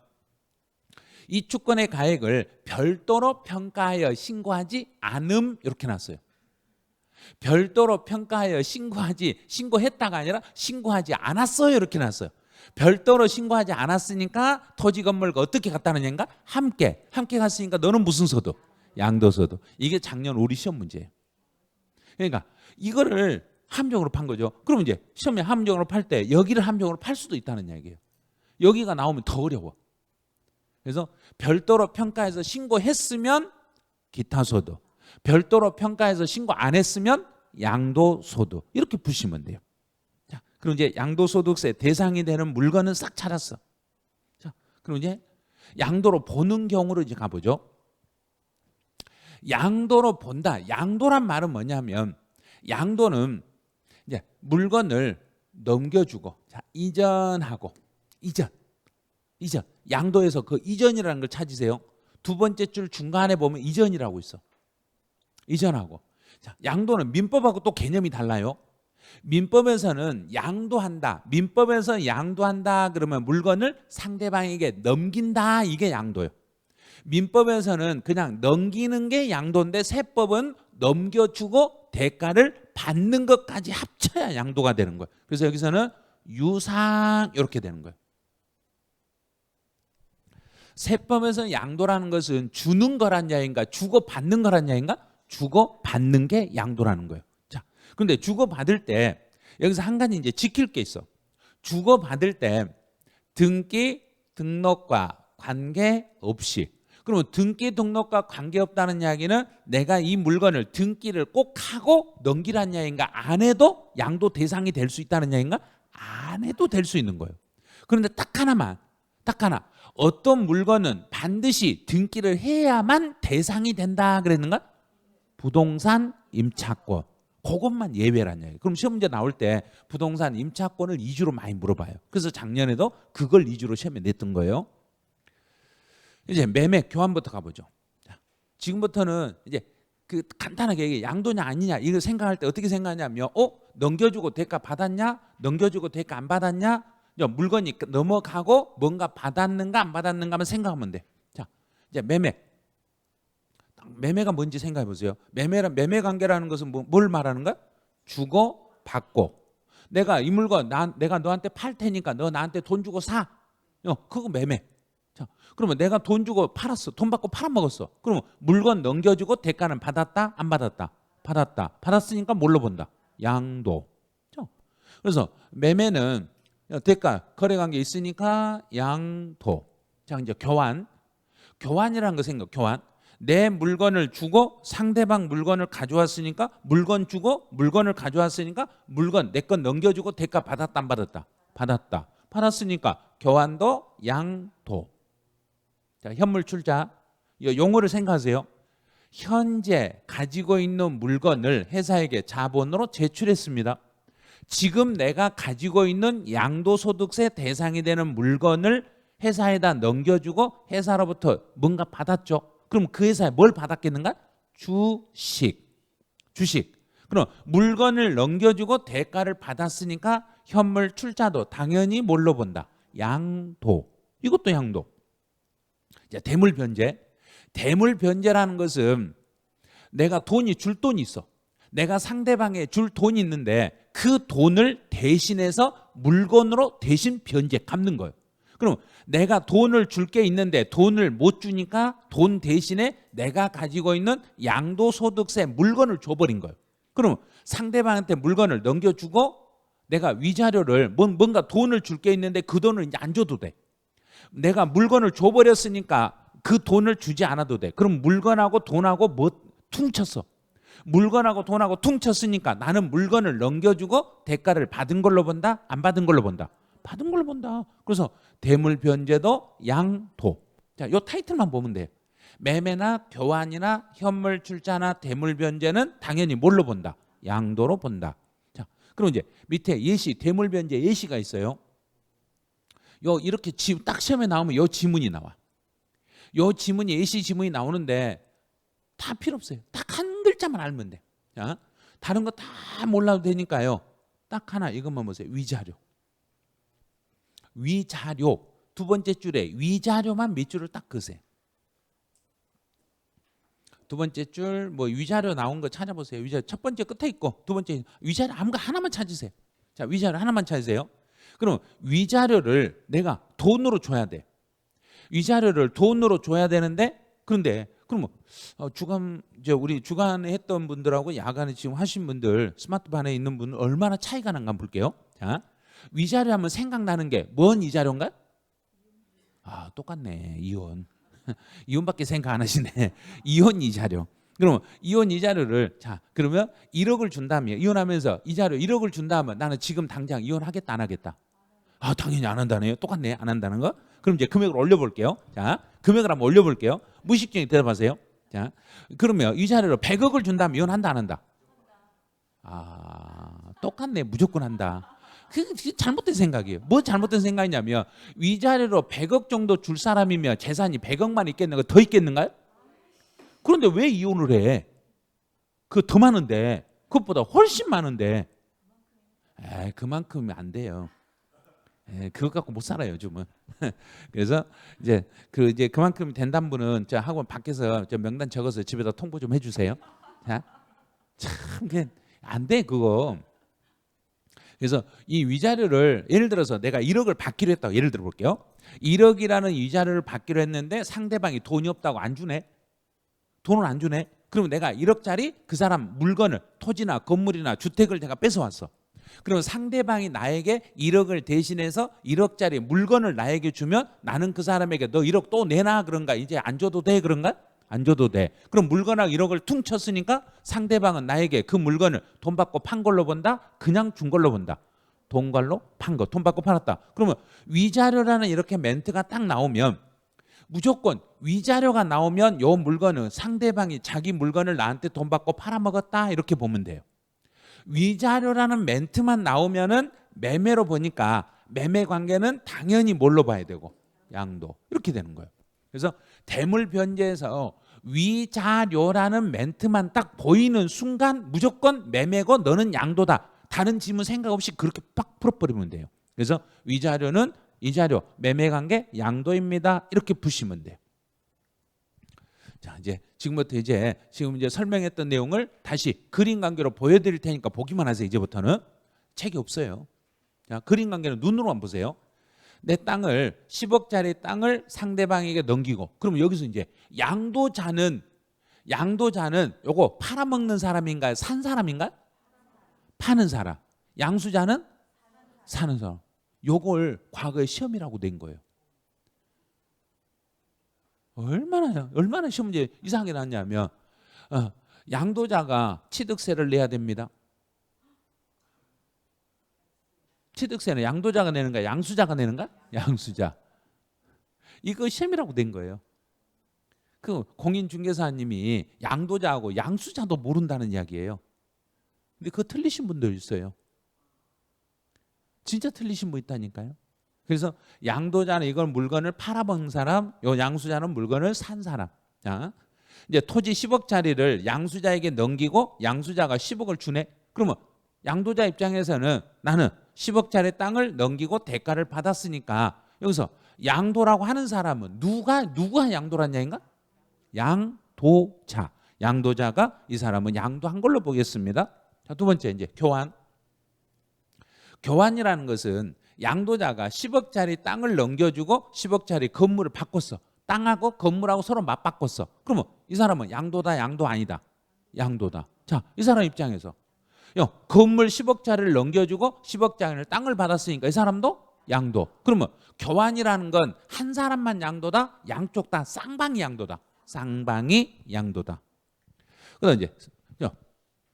A: 이주권의 가액을 별도로 평가하여 신고하지 않음 이렇게 나왔어요. 별도로 평가하여 신고했다가 아니라 신고하지 않았어요 이렇게 나왔어요. 별도로 신고하지 않았으니까 토지 건물과 어떻게 갔다는 얘기인가? 함께 갔으니까 너는 무슨 소득? 양도소득. 이게 작년 우리 시험 문제예요. 그러니까 이거를 함정으로 판 거죠. 그럼 이제 시험에 함정으로 팔 때 여기를 함정으로 팔 수도 있다는 얘기예요. 여기가 나오면 더 어려워. 그래서 별도로 평가해서 신고했으면 기타소득, 별도로 평가해서 신고 안 했으면 양도소득 이렇게 푸시면 돼요. 자, 그럼 이제 양도소득세 대상이 되는 물건은 싹 찾았어. 자, 그럼 이제 양도로 보는 경우로 이제 가보죠. 양도로 본다. 양도란 말은 뭐냐면 양도는 이제 물건을 넘겨주고 자, 이전하고 이전 양도에서 그 이전이라는 걸 찾으세요. 두 번째 줄 중간에 보면 이전이라고 있어. 이전하고 자, 양도는 민법하고 또 개념이 달라요. 민법에서는 양도한다. 민법에서 양도한다 그러면 물건을 상대방에게 넘긴다. 이게 양도예요. 민법에서는 그냥 넘기는 게 양도인데 세법은 넘겨주고 대가를 받는 것까지 합쳐야 양도가 되는 거예요. 그래서 여기서는 유상 이렇게 되는 거예요. 세법에서 양도라는 것은 주는 거란 야인가 주고 받는 거란 야인가? 주고 받는 게 양도라는 거예요. 자, 그런데 주고 받을 때 여기서 한 가지 이제 지킬 게 있어. 주고 받을 때 등기 등록과 관계없이 그러면 등기 등록과 관계없다는 이야기는 내가 이 물건을 등기를 꼭 하고 넘기란 이야기인가? 안 해도 양도 대상이 될 수 있다는 이야기인가? 안 해도 될 수 있는 거예요. 그런데 딱 하나 어떤 물건은 반드시 등기를 해야만 대상이 된다 그랬는가? 부동산 임차권 그것만 예외란 이야기예요. 그럼 시험 문제 나올 때 부동산 임차권을 위주로 많이 물어봐요. 그래서 작년에도 그걸 위주로 시험에 냈던 거예요. 이제 매매 교환부터 가보죠. 자, 지금부터는 이제 그 간단하게 얘기해. 양도냐 아니냐 이거 생각할 때 어떻게 생각하냐면 넘겨주고 대가 받았냐? 넘겨주고 대가 안 받았냐? 물건이 넘어가고 뭔가 받았는가 안 받았는가만 생각하면 돼. 자, 이제 매매가 뭔지 생각해 보세요. 매매 관계라는 것은 뭘 말하는 거야? 주고 받고. 내가 이 물건 내가 너한테 팔 테니까 너 나한테 돈 주고 사. 그거 매매. 자, 그러면 내가 돈 주고 팔았어. 돈 받고 팔아먹었어. 그러면 물건 넘겨주고 대가는 받았다? 안 받았다? 받았다. 받았으니까 뭘로 본다? 양도. 그래서 매매는 대가 거래관계 있으니까 양도. 자, 이제 교환이라는 거 생각. 교환. 내 물건을 주고 상대방 물건을 가져왔으니까 물건 주고 물건을 가져왔으니까 물건 내 건 넘겨주고 대가 받았다 안 받았다? 받았다. 받았으니까 교환도 양도. 자, 현물 출자. 용어를 생각하세요. 현재 가지고 있는 물건을 회사에게 자본으로 제출했습니다. 지금 내가 가지고 있는 양도소득세 대상이 되는 물건을 회사에다 넘겨주고 회사로부터 뭔가 받았죠. 그럼 그 회사에 뭘 받았겠는가? 주식. 그럼 물건을 넘겨주고 대가를 받았으니까 현물 출자도 당연히 뭘로 본다? 양도. 이것도 양도. 자, 대물변제라는 것은 내가 줄 돈이 있어. 내가 상대방에 줄 돈이 있는데 그 돈을 대신해서 물건으로 대신 변제 갚는 거예요. 그럼 내가 돈을 줄 게 있는데 돈을 못 주니까 돈 대신에 내가 가지고 있는 양도소득세 물건을 줘버린 거예요. 그럼 상대방한테 물건을 넘겨주고 내가 위자료를 뭔가 돈을 줄 게 있는데 그 돈을 이제 안 줘도 돼. 내가 물건을 줘버렸으니까 그 돈을 주지 않아도 돼. 그럼 물건하고 돈하고 퉁쳤어. 물건하고 돈하고 퉁쳤으니까 나는 물건을 넘겨주고 대가를 받은 걸로 본다? 안 받은 걸로 본다? 받은 걸로 본다. 그래서 대물변제도 양도. 자, 요 타이틀만 보면 돼요. 매매나 교환이나 현물 출자나 대물변제는 당연히 뭘로 본다? 양도로 본다. 자, 그럼 이제 밑에 예시, 대물변제 예시가 있어요. 이렇게 딱 시험에 나오면 요 지문이 나와. 요 지문이 예시 지문이 나오는데 다 필요 없어요. 딱 한 글자만 알면 돼. 자, 다른 거 다 몰라도 되니까요. 딱 하나 이것만 보세요. 위자료. 두 번째 줄에 위자료만 밑줄을 딱 그으세요. 두 번째 줄 위자료 나온 거 찾아보세요. 위자료 첫 번째 끝에 있고 두 번째 위자료 아무 거 하나만 찾으세요. 자, 위자료 하나만 찾으세요. 그럼 위자료를 내가 돈으로 줘야 돼. 위자료를 돈으로 줘야 되는데 그런데 그럼 주간 우리 주간에 했던 분들하고 야간에 지금 하신 분들 스마트폰에 있는 분은 얼마나 차이가 난가 볼게요. 자, 위자료 하면 생각나는 게 뭔 위자료인가? 똑같네. 이혼. 이혼밖에 생각 안 하시네. 이혼 위자료. 그러면 이혼 이자료를 자 그러면 1억을 준다면 이혼하면서 이자료 1억을 준다면 나는 지금 당장 이혼하겠다 안 하겠다? 아 당연히 안 한다네요. 똑같네 안 한다는 거. 그럼 이제 금액을 올려볼게요. 자 금액을 한번 올려볼게요. 무의식적인 대답하세요. 자 그러면 이자료로 100억을 준다면 이혼한다 안 한다? 아 똑같네 무조건 한다. 그게 잘못된 생각이에요. 뭐 잘못된 생각이냐면 위자료로 100억 정도 줄 사람이면 재산이 100억만 있겠는가 더 있겠는가요? 그런데 왜 이혼을 해? 그 더 많은데 그것보다 훨씬 많은데 그만큼이 안 돼요. 그거 갖고 못 살아요 요즘은. 그래서 이제 그만큼 된다는 분은 저 학원 밖에서 저 명단 적어서 집에다 통보 좀 해주세요. 자, 참 그게 안 돼 그거. 그래서 이 위자료를 예를 들어서 내가 1억을 받기로 했다고 예를 들어 볼게요. 1억이라는 위자료를 받기로 했는데 상대방이 돈이 없다고 안 주네. 돈을 안 주네. 그러면 내가 1억짜리 그 사람 물건을 토지나 건물이나 주택을 내가 뺏어왔어. 그러면 상대방이 나에게 1억을 대신해서 1억짜리 물건을 나에게 주면 나는 그 사람에게 너 1억 또 내놔 그런가? 이제 안 줘도 돼 그런가? 안 줘도 돼. 그럼 물건하고 1억을 퉁 쳤으니까 상대방은 나에게 그 물건을 돈 받고 판 걸로 본다? 그냥 준 걸로 본다? 돈 걸로 판 거. 돈 받고 팔았다. 그러면 위자료라는 이렇게 멘트가 딱 나오면 무조건 위자료가 나오면 요 물건은 상대방이 자기 물건을 나한테 돈 받고 팔아먹었다 이렇게 보면 돼요. 위자료라는 멘트만 나오면은 매매로 보니까 매매 관계는 당연히 뭘로 봐야 되고 양도 이렇게 되는 거예요. 그래서 대물변제에서 위자료라는 멘트만 딱 보이는 순간 무조건 매매고 너는 양도다. 다른 질문 생각 없이 그렇게 빡 풀어버리면 돼요. 그래서 위자료는 이자료, 매매관계, 양도입니다. 이렇게 푸시면 돼요. 자, 지금부터 지금 설명했던 내용을 다시 그림 관계로 보여드릴 테니까 보기만 하세요. 이제부터는 책이 없어요. 자, 그림 관계는 눈으로만 보세요. 내 땅을 10억짜리 땅을 상대방에게 넘기고, 그럼 여기서 이제 양도자는 요거 팔아먹는 사람인가요? 산 사람인가요? 파는 사람. 양수자는 사는 사람. 요걸 과거에 시험이라고 낸 거예요. 얼마나 시험 문제 이상하게 나왔냐면 양도자가 취득세를 내야 됩니다. 취득세는 양도자가 내는가 양수자가 내는가? 양수자. 이거 시험이라고 된 거예요. 그 공인중개사님이 양도자하고 양수자도 모른다는 이야기예요. 근데 그거 틀리신 분들 있어요. 진짜 틀리신 분 있다니까요. 그래서 양도자는 이걸 물건을 팔아먹는 사람, 요 양수자는 물건을 산 사람. 자, 이제 토지 10억짜리를 양수자에게 넘기고 양수자가 10억을 주네. 그러면 양도자 입장에서는 나는 10억짜리 땅을 넘기고 대가를 받았으니까 여기서 양도라고 하는 사람은 누가 양도란 얘기인가? 양도자. 양도자가 이 사람은 양도한 걸로 보겠습니다. 자, 두 번째 이제 교환. 교환이라는 것은 양도자가 10억짜리 땅을 넘겨주고 10억짜리 건물을 바꿨어. 땅하고 건물하고 서로 맞바꿨어. 그러면 이 사람은 양도다 양도 아니다? 양도다. 자, 이 사람 입장에서 건물 10억짜리를 넘겨주고 10억짜리 땅을 받았으니까 이 사람도 양도. 그러면 교환이라는 건 한 사람만 양도다? 양쪽 다 쌍방이 양도다? 쌍방이 양도다. 그다음 이제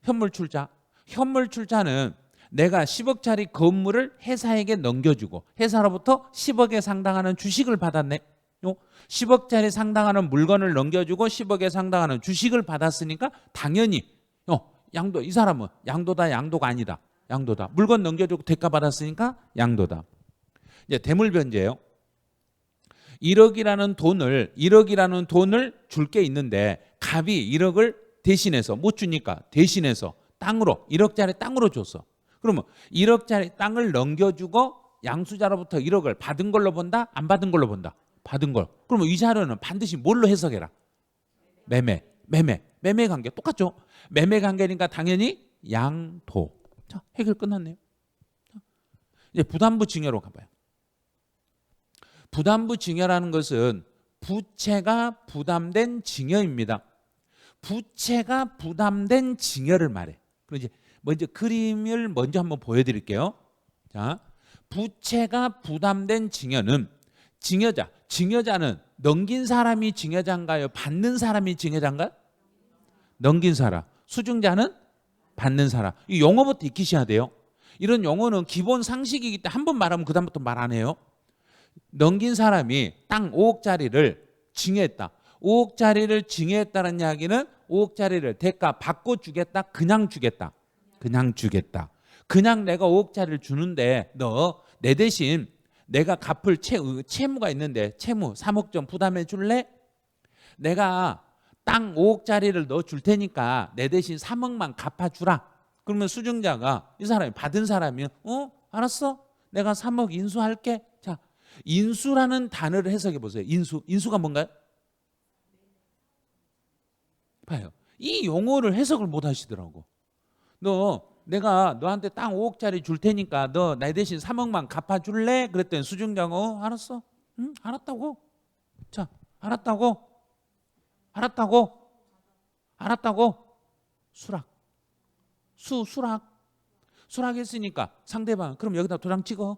A: 현물 출자. 현물 출자는 내가 10억짜리 건물을 회사에게 넘겨주고 회사로부터 10억에 상당하는 주식을 받았네. 10억짜리 상당하는 물건을 넘겨주고 10억에 상당하는 주식을 받았으니까 당연히 양도. 이 사람은 양도다 양도가 아니다? 양도다. 물건 넘겨주고 대가 받았으니까 양도다. 이제 대물변제예요. 1억이라는 돈을 줄 게 있는데 갑이 1억을 대신해서 못 주니까 대신해서 땅으로 1억짜리 땅으로 줬어. 그러면 1억짜리 땅을 넘겨주고 양수자로부터 1억을 받은 걸로 본다? 안 받은 걸로 본다? 받은 걸. 그러면 이 자료는 반드시 뭘로 해석해라? 매매 관계 똑같죠? 매매 관계니까 당연히 양도. 자, 해결 끝났네요. 이제 부담부 증여로 가봐요. 부담부 증여라는 것은 부채가 부담된 증여입니다. 부채가 부담된 증여를 말해. 그럼 이제 먼저 그림을 먼저 한번 보여드릴게요. 자, 부채가 부담된 증여는 증여자는 넘긴 사람이 증여자인가요? 받는 사람이 증여자인가요? 넘긴 사람. 수증자는 받는 사람. 이 용어부터 익히셔야 돼요. 이런 용어는 기본 상식이기 때문에 한 번 말하면 그 다음부터 말 안 해요. 넘긴 사람이 땅 5억짜리를 증여했다. 5억짜리를 증여했다는 이야기는 5억짜리를 대가 받고 주겠다, 그냥 주겠다. 그냥 주겠다. 그냥 내가 5억짜리를 주는데 너 내 대신 내가 갚을 채무가 있는데 채무 3억 좀 부담해 줄래? 내가 땅 5억짜리를 너 줄 테니까 내 대신 3억만 갚아주라. 그러면 수증자가 이 사람이 받은 사람이 알았어. 내가 3억 인수할게. 자, 인수라는 단어를 해석해 보세요. 인수가 뭔가요? 봐요. 이 용어를 해석을 못 하시더라고. 내가 너한테 땅 5억짜리 줄 테니까 너 내 대신 3억만 갚아줄래? 그랬더니 수증자가 알았어. 응, 알았다고. 자, 알았다고. 수락. 수락했으니까 상대방 그럼 여기다 도장 찍어.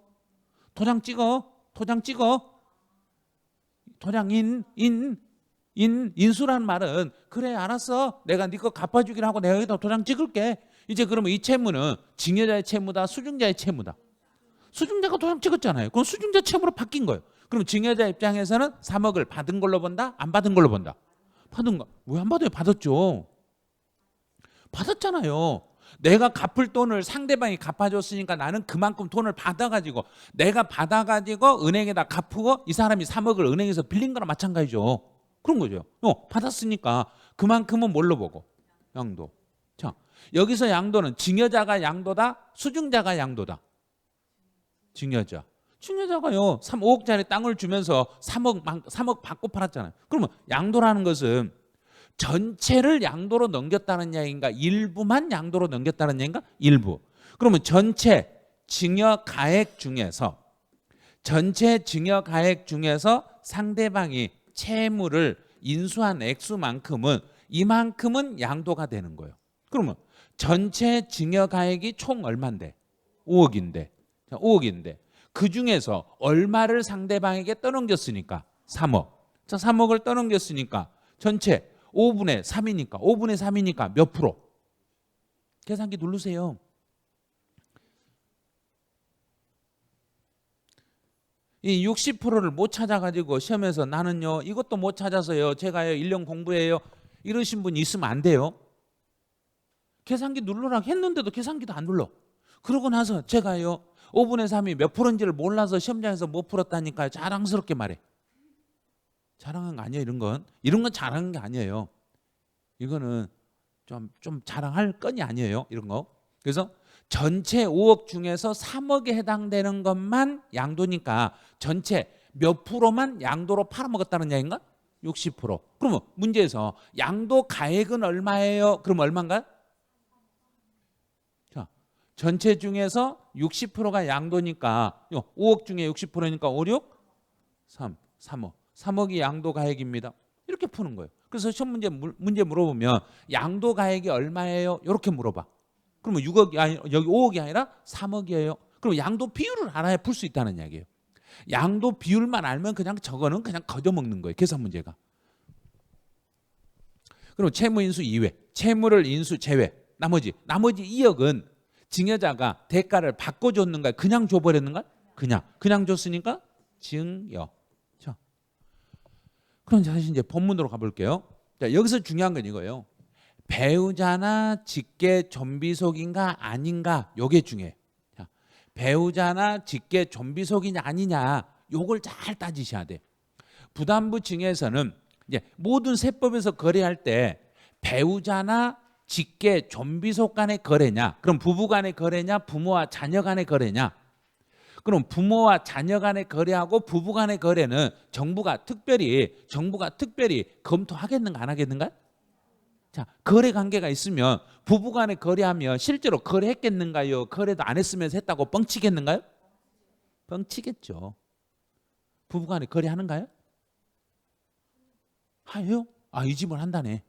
A: 도장 인수라는 말은 그래 알았어. 내가 네 거 갚아주기로 하고 내가 여기다 도장 찍을게. 이제 그러면 이 채무는 증여자의 채무다, 수증자의 채무다. 수증자가 도장 찍었잖아요. 그럼 수증자 채무로 바뀐 거예요. 그럼 증여자 입장에서는 3억을 받은 걸로 본다? 안 받은 걸로 본다? 받은 거. 왜 안 받아요? 받았죠. 받았잖아요. 내가 갚을 돈을 상대방이 갚아줬으니까 나는 그만큼 돈을 받아가지고 내가 받아가지고 은행에다 갚고 이 사람이 3억을 은행에서 빌린 거랑 마찬가지죠. 그런 거죠. 받았으니까 그만큼은 뭘로 보고? 양도. 자, 여기서 양도는 증여자가 양도다, 수증자가 양도다. 증여자가요 5억짜리 땅을 주면서 3억 받고 팔았잖아요. 그러면 양도라는 것은 전체를 양도로 넘겼다는 이야기인가? 일부만 양도로 넘겼다는 이야기인가? 일부. 그러면 전체 증여 가액 중에서 상대방이 채무를 인수한 액수만큼은 이만큼은 양도가 되는 거예요. 그러면 전체 증여 가액이 총 얼마인데? 5억인데. 자, 5억인데 그 중에서 얼마를 상대방에게 떠넘겼으니까? 3억. 자, 3억을 떠넘겼으니까 전체 5분의 3이니까 몇 프로? 계산기 누르세요. 이 60%를 못 찾아가지고 시험에서 나는요 이것도 못 찾아서요 제가요 1년 공부해요 이러신 분이 있으면 안 돼요. 계산기 누르라고 했는데도 계산기도 안 눌러. 그러고 나서 제가요 5분의 3이 몇 프로인지를 몰라서 시험장에서 못 풀었다니까요. 자랑스럽게 말해. 자랑한 거 아니에요. 이런 건 자랑한 게 아니에요. 이거는 좀 자랑할 건이 아니에요. 이런 거. 그래서 전체 5억 중에서 3억에 해당되는 것만 양도니까 전체 몇 프로만 양도로 팔아먹었다는 얘기인가? 60%. 그러면 문제에서 양도 가액은 얼마예요? 그럼 얼마인가요? 자, 전체 중에서 60%가 양도니까 5억 중에 60%니까 5, 6, 3억. 3억이 양도 가액입니다. 이렇게 푸는 거예요. 그래서 시험 문제 물어보면 양도 가액이 얼마예요? 이렇게 물어봐. 그러면 6억이 여기 5억이 아니라 3억이에요. 그럼 양도 비율을 알아야 풀 수 있다는 이야기예요. 양도 비율만 알면 저거는 그냥 거저먹는 거예요. 계산 문제가. 그럼 채무 인수 이외, 채무를 인수 제외. 나머지 2억은 증여자가 대가를 바꿔줬는가? 그냥 줘버렸는가? 그냥 줬으니까 증여. 자, 그럼 다시 이제 본문으로 가볼게요. 자, 여기서 중요한 건 이거예요. 배우자나 직계 존비속인가 아닌가 요게 중요해요. 자, 배우자나 직계 존비속이냐 아니냐 요걸 잘 따지셔야 돼. 부담부 증여에서는 이제 모든 세법에서 거래할 때 배우자나 직계 존비속 간의 거래냐, 그럼 부부 간의 거래냐, 부모와 자녀 간의 거래냐. 그럼 부모와 자녀 간의 거래하고 부부 간의 거래는 정부가 특별히 검토하겠는가 안 하겠는가? 자, 거래 관계가 있으면 부부 간에 거래하면 실제로 거래했겠는가요? 거래도 안 했으면서 했다고 뻥치겠는가요? 뻥치겠죠. 부부 간에 거래하는가요? 해요? 이 집을 한다네.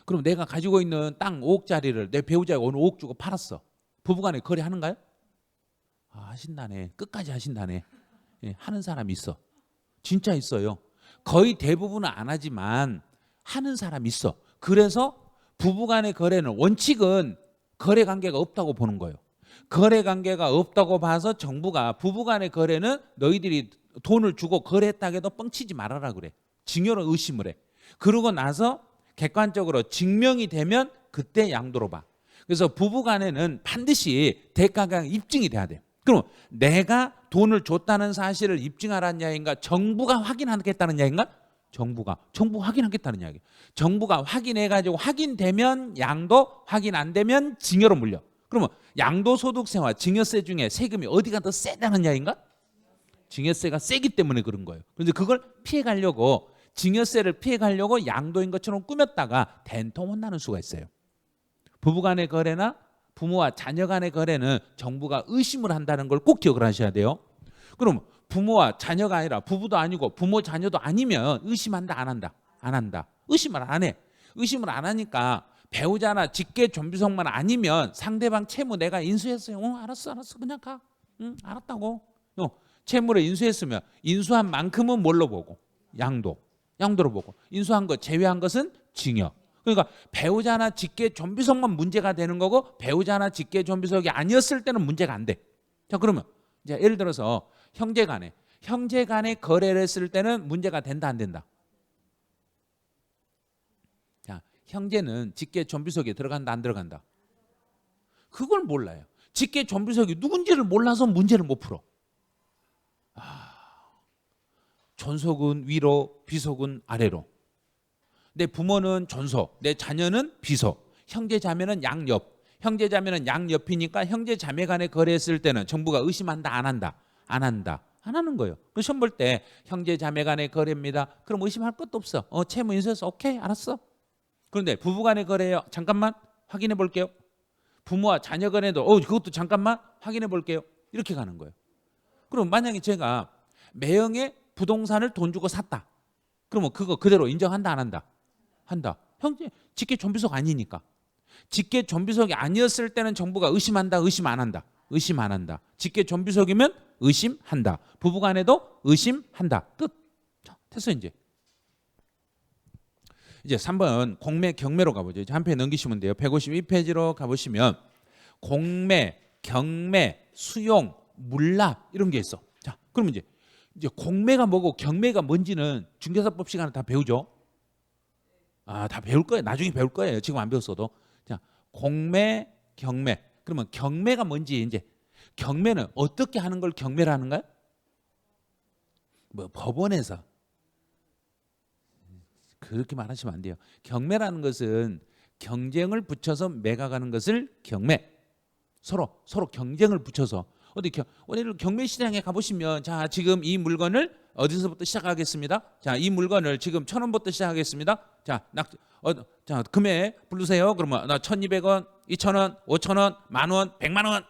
A: 그럼 내가 가지고 있는 땅 5억짜리를 내 배우자가 오늘 5억 주고 팔았어. 부부 간에 거래하는가요? 하신다네. 끝까지 하신다네. 예, 하는 사람이 있어. 진짜 있어요. 거의 대부분은 안 하지만 하는 사람이 있어. 그래서 부부간의 거래는 원칙은 거래 관계가 없다고 보는 거예요. 거래 관계가 없다고 봐서 정부가 부부간의 거래는 너희들이 돈을 주고 거래했다고 해도 뻥치지 말아라 그래. 증여로 의심을 해. 그러고 나서 객관적으로 증명이 되면 그때 양도로 봐. 그래서 부부간에는 반드시 대가가 입증이 돼야 돼요. 그럼 내가 돈을 줬다는 사실을 입증하라는 이야기인가? 정부가 확인하겠다는 이야기인가? 정부가 확인하겠다는 이야기. 정부가 확인해가지고 확인되면 양도, 확인 안 되면 증여로 물려. 그러면 양도소득세와 증여세 중에 세금이 어디가 더 세다는 이야기인가? 증여세가 세기 때문에 그런 거예요. 그런데 그걸 피해가려고, 증여세를 피해가려고 양도인 것처럼 꾸몄다가 된통 혼나는 수가 있어요. 부부간의 거래나 부모와 자녀 간의 거래는 정부가 의심을 한다는 걸 꼭 기억을 하셔야 돼요. 그럼 부모와 자녀가 아니라 부부도 아니고 부모 자녀도 아니면 의심한다 안 한다? 안 한다. 의심을 안 해. 의심을 안 하니까 배우자나 직계 존비속만 아니면 상대방 채무 내가 인수했어요. 알았어 그냥 가. 알았다고. 채무를 인수했으면 인수한 만큼은 뭘로 보고? 양도로 보고. 인수한 것 제외한 것은 증여. 그러니까 배우자나 직계 존비속만 문제가 되는 거고 배우자나 직계 존비속이 아니었을 때는 문제가 안 돼. 자, 그러면 이제 예를 들어서 형제 간에 거래를 했을 때는 문제가 된다 안 된다? 자, 형제는 직계 존비속에 들어간다 안 들어간다? 그걸 몰라요. 직계 존비속이 누군지를 몰라서 문제를 못 풀어. 존속은 위로, 비속은 아래로. 내 부모는 존속, 내 자녀는 비속, 형제 자매는 양옆. 형제 자매는 양옆이니까 형제 자매 간에 거래했을 때는 정부가 의심한다 안 한다? 안 한다. 안 하는 거예요. 그 시험 볼 때 형제 자매 간의 거래입니다. 그럼 의심할 것도 없어. 채무 인수해서 오케이 알았어. 그런데 부부 간의 거래예요. 잠깐만 확인해 볼게요. 부모와 자녀 간에도 그것도 잠깐만 확인해 볼게요. 이렇게 가는 거예요. 그럼 만약에 제가 매형의 부동산을 돈 주고 샀다. 그러면 그거 그대로 인정한다 안 한다? 한다. 형제 직계 존비속 아니니까. 직계 존비속이 아니었을 때는 정부가 의심한다 의심 안 한다? 의심 안 한다. 직계 존비속이면 의심한다. 부부간에도 의심한다. 끝. 자, 됐어 이제. 이제 3번 공매 경매로 가보죠. 이제 한 페이지 넘기시면 돼요. 152페이지로 가보시면 공매, 경매, 수용, 물납 이런 게 있어. 자, 그러면 이제 공매가 뭐고 경매가 뭔지는 중개사법 시간에 다 배우죠. 다 배울 거예요. 나중에 배울 거예요. 지금 안 배웠어도. 자, 공매, 경매. 그러면 경매가 뭔지 이제 경매는 어떻게 하는 걸 경매라는 거야? 뭐 법원에서 그렇게 말하시면 안 돼요. 경매라는 것은 경쟁을 붙여서 매각하는 것을 경매. 서로 경쟁을 붙여서 오늘 경매 시장에 가보시면 자 지금 이 물건을 어디서부터 시작하겠습니다. 자, 이 물건을 지금 1,000원부터 시작하겠습니다. 자, 자 금액 부르세요. 그러면 나 1,200원, 2,000원, 5,000원, 10,000원, 100만 원.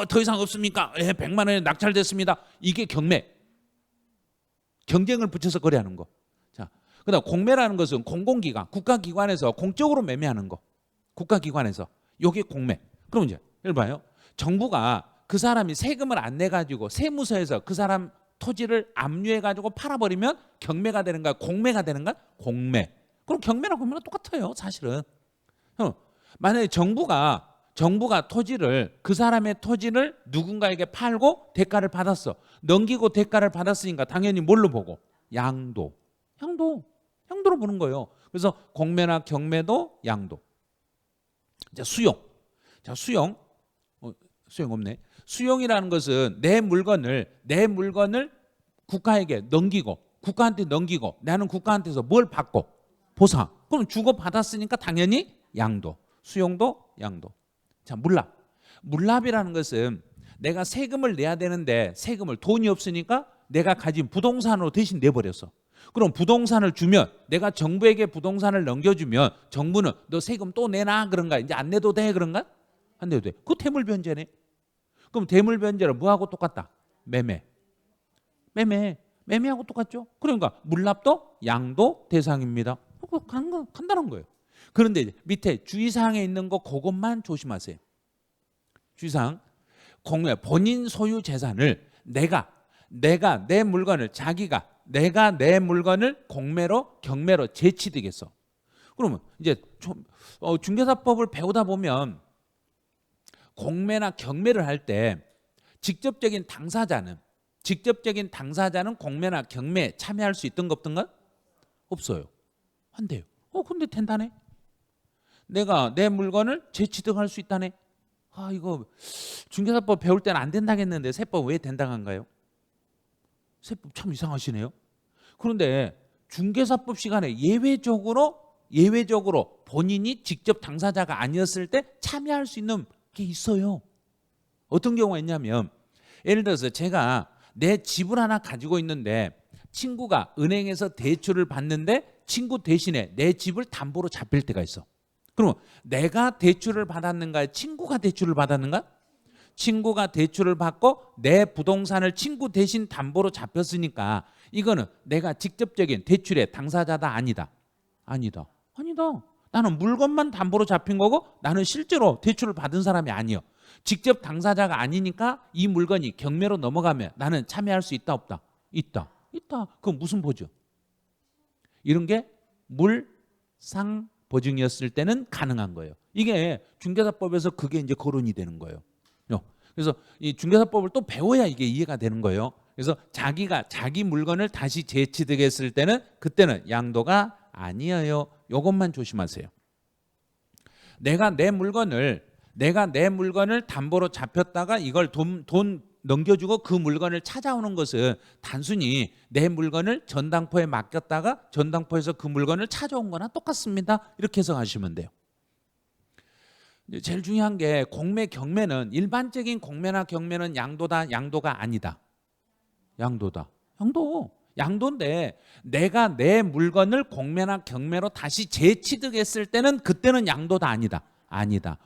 A: 더 이상 없습니까? 100만 원에 낙찰됐습니다. 이게 경매. 경쟁을 붙여서 거래하는 거. 자, 그다음 공매라는 것은 공공기관, 국가기관에서 공적으로 매매하는 거. 국가기관에서 이게 공매. 그럼 이제 예를 봐요. 정부가 그 사람이 세금을 안 내 가지고 세무서에서 그 사람 토지를 압류해 가지고 팔아버리면 경매가 되는가 공매가 되는가? 공매. 그럼 경매랑 공매랑 똑같아요 사실은. 만약에 정부가 토지를 그 사람의 토지를 누군가에게 팔고 대가를 받았어. 넘기고 대가를 받았으니까 당연히 뭘로 보고? 양도로 보는 거예요. 그래서 공매나 경매도 양도. 자, 수용 없네. 수용이라는 것은 내 물건을 국가에게 넘기고 국가한테 넘기고 나는 국가한테서 뭘 받고 보상. 그럼 주고 받았으니까 당연히 양도. 수용도 양도. 자, 물납이라는 것은 내가 세금을 내야 되는데 세금을 돈이 없으니까 내가 가진 부동산으로 대신 내버렸어. 그럼 부동산을 주면 내가 정부에게 부동산을 넘겨주면 정부는 너 세금 또 내나 그런가? 이제 안 내도 돼 그런가? 안 내도 돼. 그거 대물변제네. 그럼 대물변제는 뭐하고 똑같다? 매매하고 똑같죠. 그러니까 물납도 양도 대상입니다. 간단한 거예요. 그런데 밑에 주의사항에 있는 거 그것만 조심하세요. 주의사항. 공매 본인 소유 재산을 내가 내 물건을 내가 내 물건을 공매로 경매로 재취득했어. 그러면 이제 중개사법을 배우다 보면 공매나 경매를 할 때 직접적인 당사자는 공매나 경매에 참여할 수 있던 거 없던가? 없어요. 안 돼요. 근데 된다네. 내가 내 물건을 재취득할 수 있다네. 이거 중개사법 배울 때는 안 된다겠는데 세법 왜 된다한가요? 세법 참 이상하시네요. 그런데 중개사법 시간에 예외적으로 본인이 직접 당사자가 아니었을 때 참여할 수 있는 게 있어요. 어떤 경우가 있냐면 예를 들어서 제가 내 집을 하나 가지고 있는데 친구가 은행에서 대출을 받는데 친구 대신에 내 집을 담보로 잡힐 때가 있어. 그러면 내가 대출을 받았는가? 친구가 대출을 받았는가? 친구가 대출을 받고 내 부동산을 친구 대신 담보로 잡혔으니까 이거는 내가 직접적인 대출의 당사자다 아니다. 아니다. 나는 물건만 담보로 잡힌 거고 나는 실제로 대출을 받은 사람이 아니요. 직접 당사자가 아니니까 이 물건이 경매로 넘어가면 나는 참여할 수 있다 없다? 있다. 그건 무슨 보증? 이런 게 물상보증이었을 때는 가능한 거예요. 이게 중개사법에서 그게 이제 거론이 되는 거예요. 그래서 이 중개사법을 또 배워야 이게 이해가 되는 거예요. 그래서 자기가 자기 물건을 다시 재취득했을 때는 그때는 양도가 아니에요. 이것만 조심하세요. 내가 내 물건을 담보로 잡혔다가 이걸 돈 넘겨주고 그 물건을 찾아오는 것은 단순히 내 물건을 전당포에 맡겼다가 전당포에서 그 물건을 찾아온 거나 똑같습니다. 이렇게 해석하시면 돼요. 제일 중요한 게 공매, 경매는 일반적인 공매나 경매는 양도가 아니다. 양도인데 내가 내 물건을 공매나 경매로 다시 재취득했을 때는 그때는 양도다 아니다.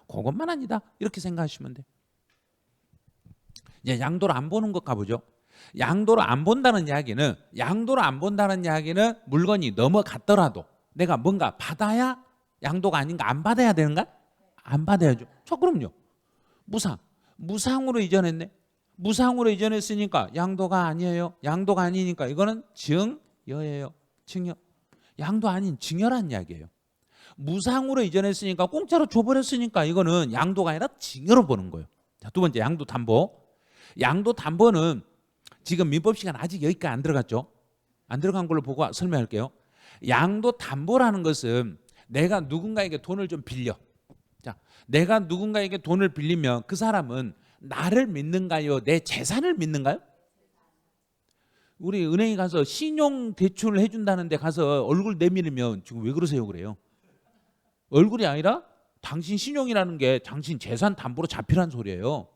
A: 그것만 아니다. 이렇게 생각하시면 돼요. 이제 양도를 안 보는 것 가보죠. 양도를 안 본다는 이야기는 물건이 넘어갔더라도 내가 뭔가 받아야 양도가 아닌가? 안 받아야 되는가? 안 받아야죠. 그럼요. 무상으로 이전했네. 무상으로 이전했으니까 양도가 아니에요. 양도가 아니니까 이거는 증여예요. 증여. 양도 아닌 증여란 이야기예요. 무상으로 이전했으니까 공짜로 줘버렸으니까 이거는 양도가 아니라 증여로 보는 거예요. 자, 두 번째 양도담보. 양도담보는 지금 민법 시간 아직 여기까지 안 들어갔죠. 안 들어간 걸로 보고 설명할게요. 양도담보라는 것은 내가 누군가에게 돈을 좀 빌려. 자, 내가 누군가에게 돈을 빌리면 그 사람은 나를 믿는가요? 내 재산을 믿는가요? 우리 은행에 가서 신용 대출을 해준다는데 가서 얼굴 내밀으면 지금 왜 그러세요? 그래요. 얼굴이 아니라 당신 신용이라는 게 당신 재산 담보로 잡히란 소리예요.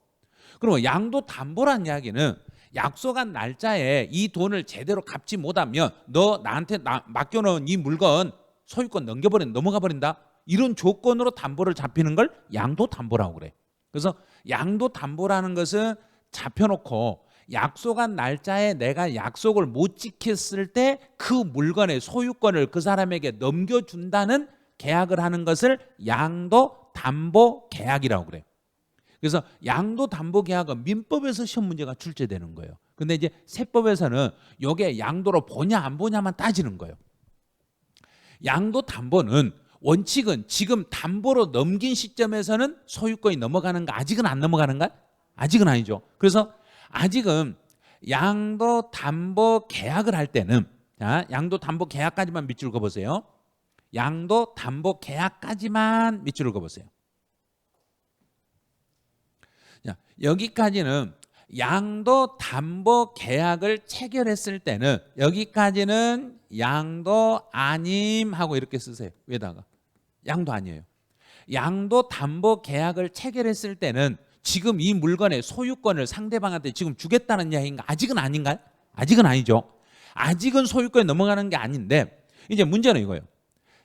A: 그러면 양도담보란 이야기는 약속한 날짜에 이 돈을 제대로 갚지 못하면 너 나한테 맡겨놓은 이 물건 소유권 넘어가 버린다. 이런 조건으로 담보를 잡히는 걸 양도담보라고 그래. 그래서 양도담보라는 것은 잡혀놓고 약속한 날짜에 내가 약속을 못 지켰을 때 그 물건의 소유권을 그 사람에게 넘겨준다는 계약을 하는 것을 양도담보 계약이라고 그래. 그래서 양도담보 계약은 민법에서 시험 문제가 출제되는 거예요. 근데 이제 세법에서는 이게 양도로 보냐 안 보냐만 따지는 거예요. 양도담보는 원칙은 지금 담보로 넘긴 시점에서는 소유권이 넘어가는가? 아직은 안 넘어가는가? 아직은 아니죠. 그래서 아직은 양도담보 계약을 할 때는 양도담보 계약까지만 밑줄 그어보세요. 양도담보 계약까지만 밑줄을 그어보세요. 자, 여기까지는 양도담보 계약을 체결했을 때는 여기까지는 양도 아님 하고 이렇게 쓰세요. 위에다가 양도 아니에요. 양도담보 계약을 체결했을 때는 지금 이 물건의 소유권을 상대방한테 지금 주겠다는 이야기인가? 아직은 아닌가요? 아직은 아니죠. 아직은 소유권이 넘어가는 게 아닌데 이제 문제는 이거예요.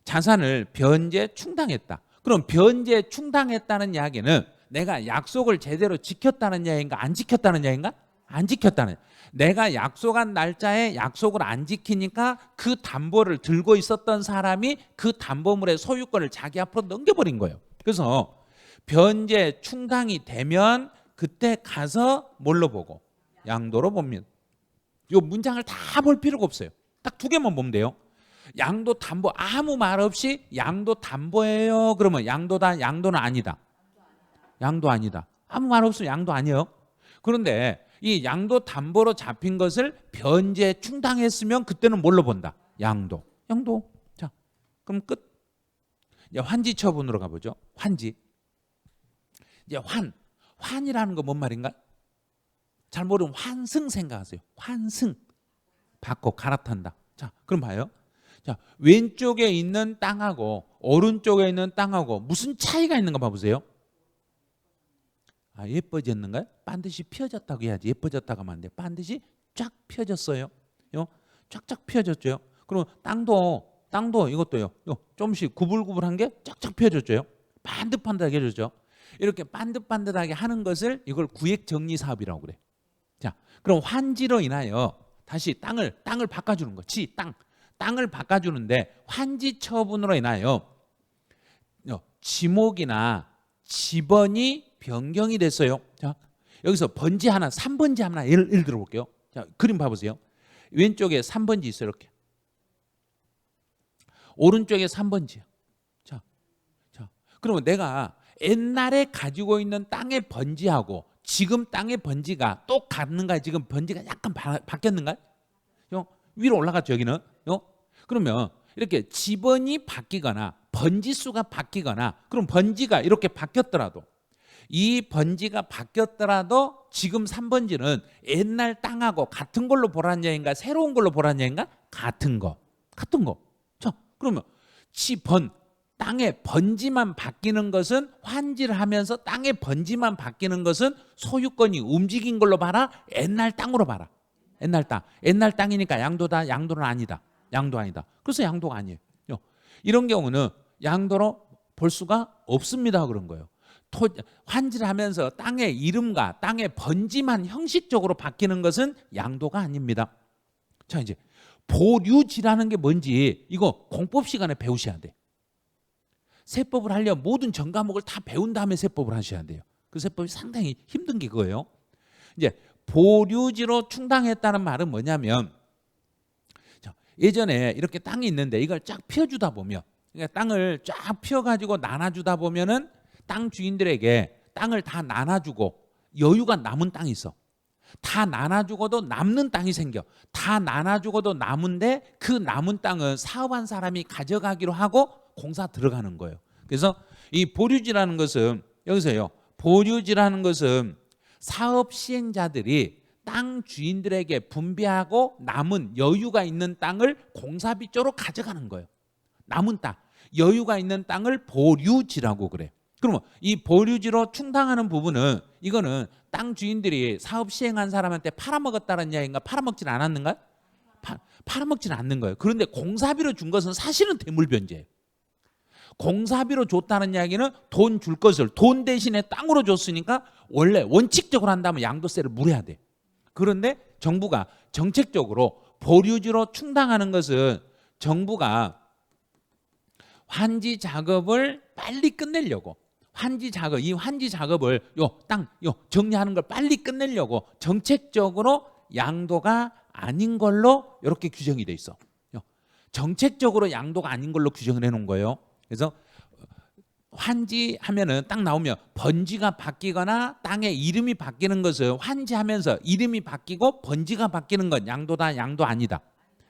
A: 자산을 변제 충당했다. 그럼 변제 충당했다는 이야기는 내가 약속을 제대로 지켰다는 이야기인가? 안 지켰다는 이야기인가? 안 지켰다는. 내가 약속한 날짜에 약속을 안 지키니까 그 담보를 들고 있었던 사람이 그 담보물의 소유권을 자기 앞으로 넘겨버린 거예요. 그래서 변제 충당이 되면 그때 가서 뭘로 보고? 양도로 봅니다. 이 문장을 다 볼 필요가 없어요. 딱 두 개만 보면 돼요. 양도 담보 아무 말 없이 양도 담보예요. 그러면 양도다, 양도는 아니다. 양도 아니다. 아무 말 없으면 양도 아니에요. 그런데 이 양도 담보로 잡힌 것을 변제 충당했으면 그때는 뭘로 본다? 양도. 양도. 자, 그럼 끝. 이제 환지 처분으로 가보죠. 환지. 이제 환이라는 거 뭔 말인가? 잘 모르면 환승 생각하세요. 환승. 바꿔 갈아탄다. 자, 그럼 봐요. 자, 왼쪽에 있는 땅하고 오른쪽에 있는 땅하고 무슨 차이가 있는가 봐보세요. 아, 예뻐졌는가요? 반드시 펴졌다고 해야지. 예뻐졌다고 하면 안 돼. 반드시 쫙 펴졌어요. 쫙쫙 펴졌죠. 그럼 땅도 이것도요. 좀씩 구불구불한 게 쫙쫙 펴졌죠. 반듯반듯하게 해줬죠. 이렇게 반듯반듯하게 하는 것을 이걸 구획정리 사업이라고 그래. 자, 그럼 환지로 인하여 다시 땅을 바꿔주는 거. 땅을 바꿔주는데 환지 처분으로 인하여 지목이나 지번이 변경이 됐어요. 자, 여기서 번지 하나, 3번지 하나 예를 들어볼게요. 자, 그림 봐보세요. 왼쪽에 3번지 있어요. 이렇게. 오른쪽에 3번지야. 자, 그러면 내가 옛날에 가지고 있는 땅의 번지하고 지금 땅의 번지가 똑같는가요? 지금 번지가 약간 바뀌었는가요? 위로 올라갔죠, 여기는. 그러면 이렇게 지번이 바뀌거나 번지 수가 바뀌거나 그럼 번지가 이렇게 바뀌었더라도 이 번지가 바뀌었더라도 지금 3번지는 옛날 땅하고 같은 걸로 보라는 얘기인가 새로운 걸로 보라는 얘기인가? 같은 거. 자, 그러면 땅의 번지만 바뀌는 것은 환지를 하면서 땅의 번지만 바뀌는 것은 소유권이 움직인 걸로 봐라? 옛날 땅으로 봐라? 옛날 땅이니까 양도다, 양도는 아니다. 양도 아니다. 그래서 양도가 아니에요. 이런 경우는 양도로 볼 수가 없습니다. 그런 거예요. 환지를 하면서 땅의 이름과 땅의 번지만 형식적으로 바뀌는 것은 양도가 아닙니다. 자, 이제 보류지라는 게 뭔지 이거 공법 시간에 배우셔야 돼. 세법을 하려면 모든 전 과목을 다 배운 다음에 세법을 하셔야 돼요. 그 세법이 상당히 힘든 게 그거예요. 이제 보류지로 충당했다는 말은 뭐냐면 예전에 이렇게 땅이 있는데 이걸 쫙 펴주다 보면 그러니까 땅을 쫙 펴가지고 나눠주다 보면은 땅 주인들에게 땅을 다 나눠주고 여유가 남은 땅이 있어. 다 나눠주고도 남는 땅이 생겨. 다 나눠주고도 남은데 그 남은 땅은 사업한 사람이 가져가기로 하고 공사 들어가는 거예요. 그래서 이 보류지라는 것은 여기서요. 보류지라는 것은 사업 시행자들이 땅 주인들에게 분배하고 남은 여유가 있는 땅을 공사비 쪽으로 가져가는 거예요. 남은 땅, 여유가 있는 땅을 보류지라고 그래. 그러면 이 보류지로 충당하는 부분은 이거는 땅 주인들이 사업 시행한 사람한테 팔아먹었다는 이야기인가? 팔아먹진 않았는가? 팔아먹진 않는 거예요. 그런데 공사비로 준 것은 사실은 대물변제예요. 공사비로 줬다는 이야기는 돈 줄 것을 돈 대신에 땅으로 줬으니까 원래 원칙적으로 한다면 양도세를 물어야 돼. 그런데 정부가 정책적으로 보류지로 충당하는 것은 정부가 환지 작업을 빨리 끝내려고 이 환지 작업을 땅 정리하는 걸 빨리 끝내려고 정책적으로 양도가 아닌 걸로 이렇게 규정이 돼 있어. 정책적으로 양도가 아닌 걸로 규정을 해놓은 거예요. 그래서 환지하면은 딱 나오면 번지가 바뀌거나 땅의 이름이 바뀌는 것은 환지하면서 이름이 바뀌고 번지가 바뀌는 건 양도다, 양도 아니다.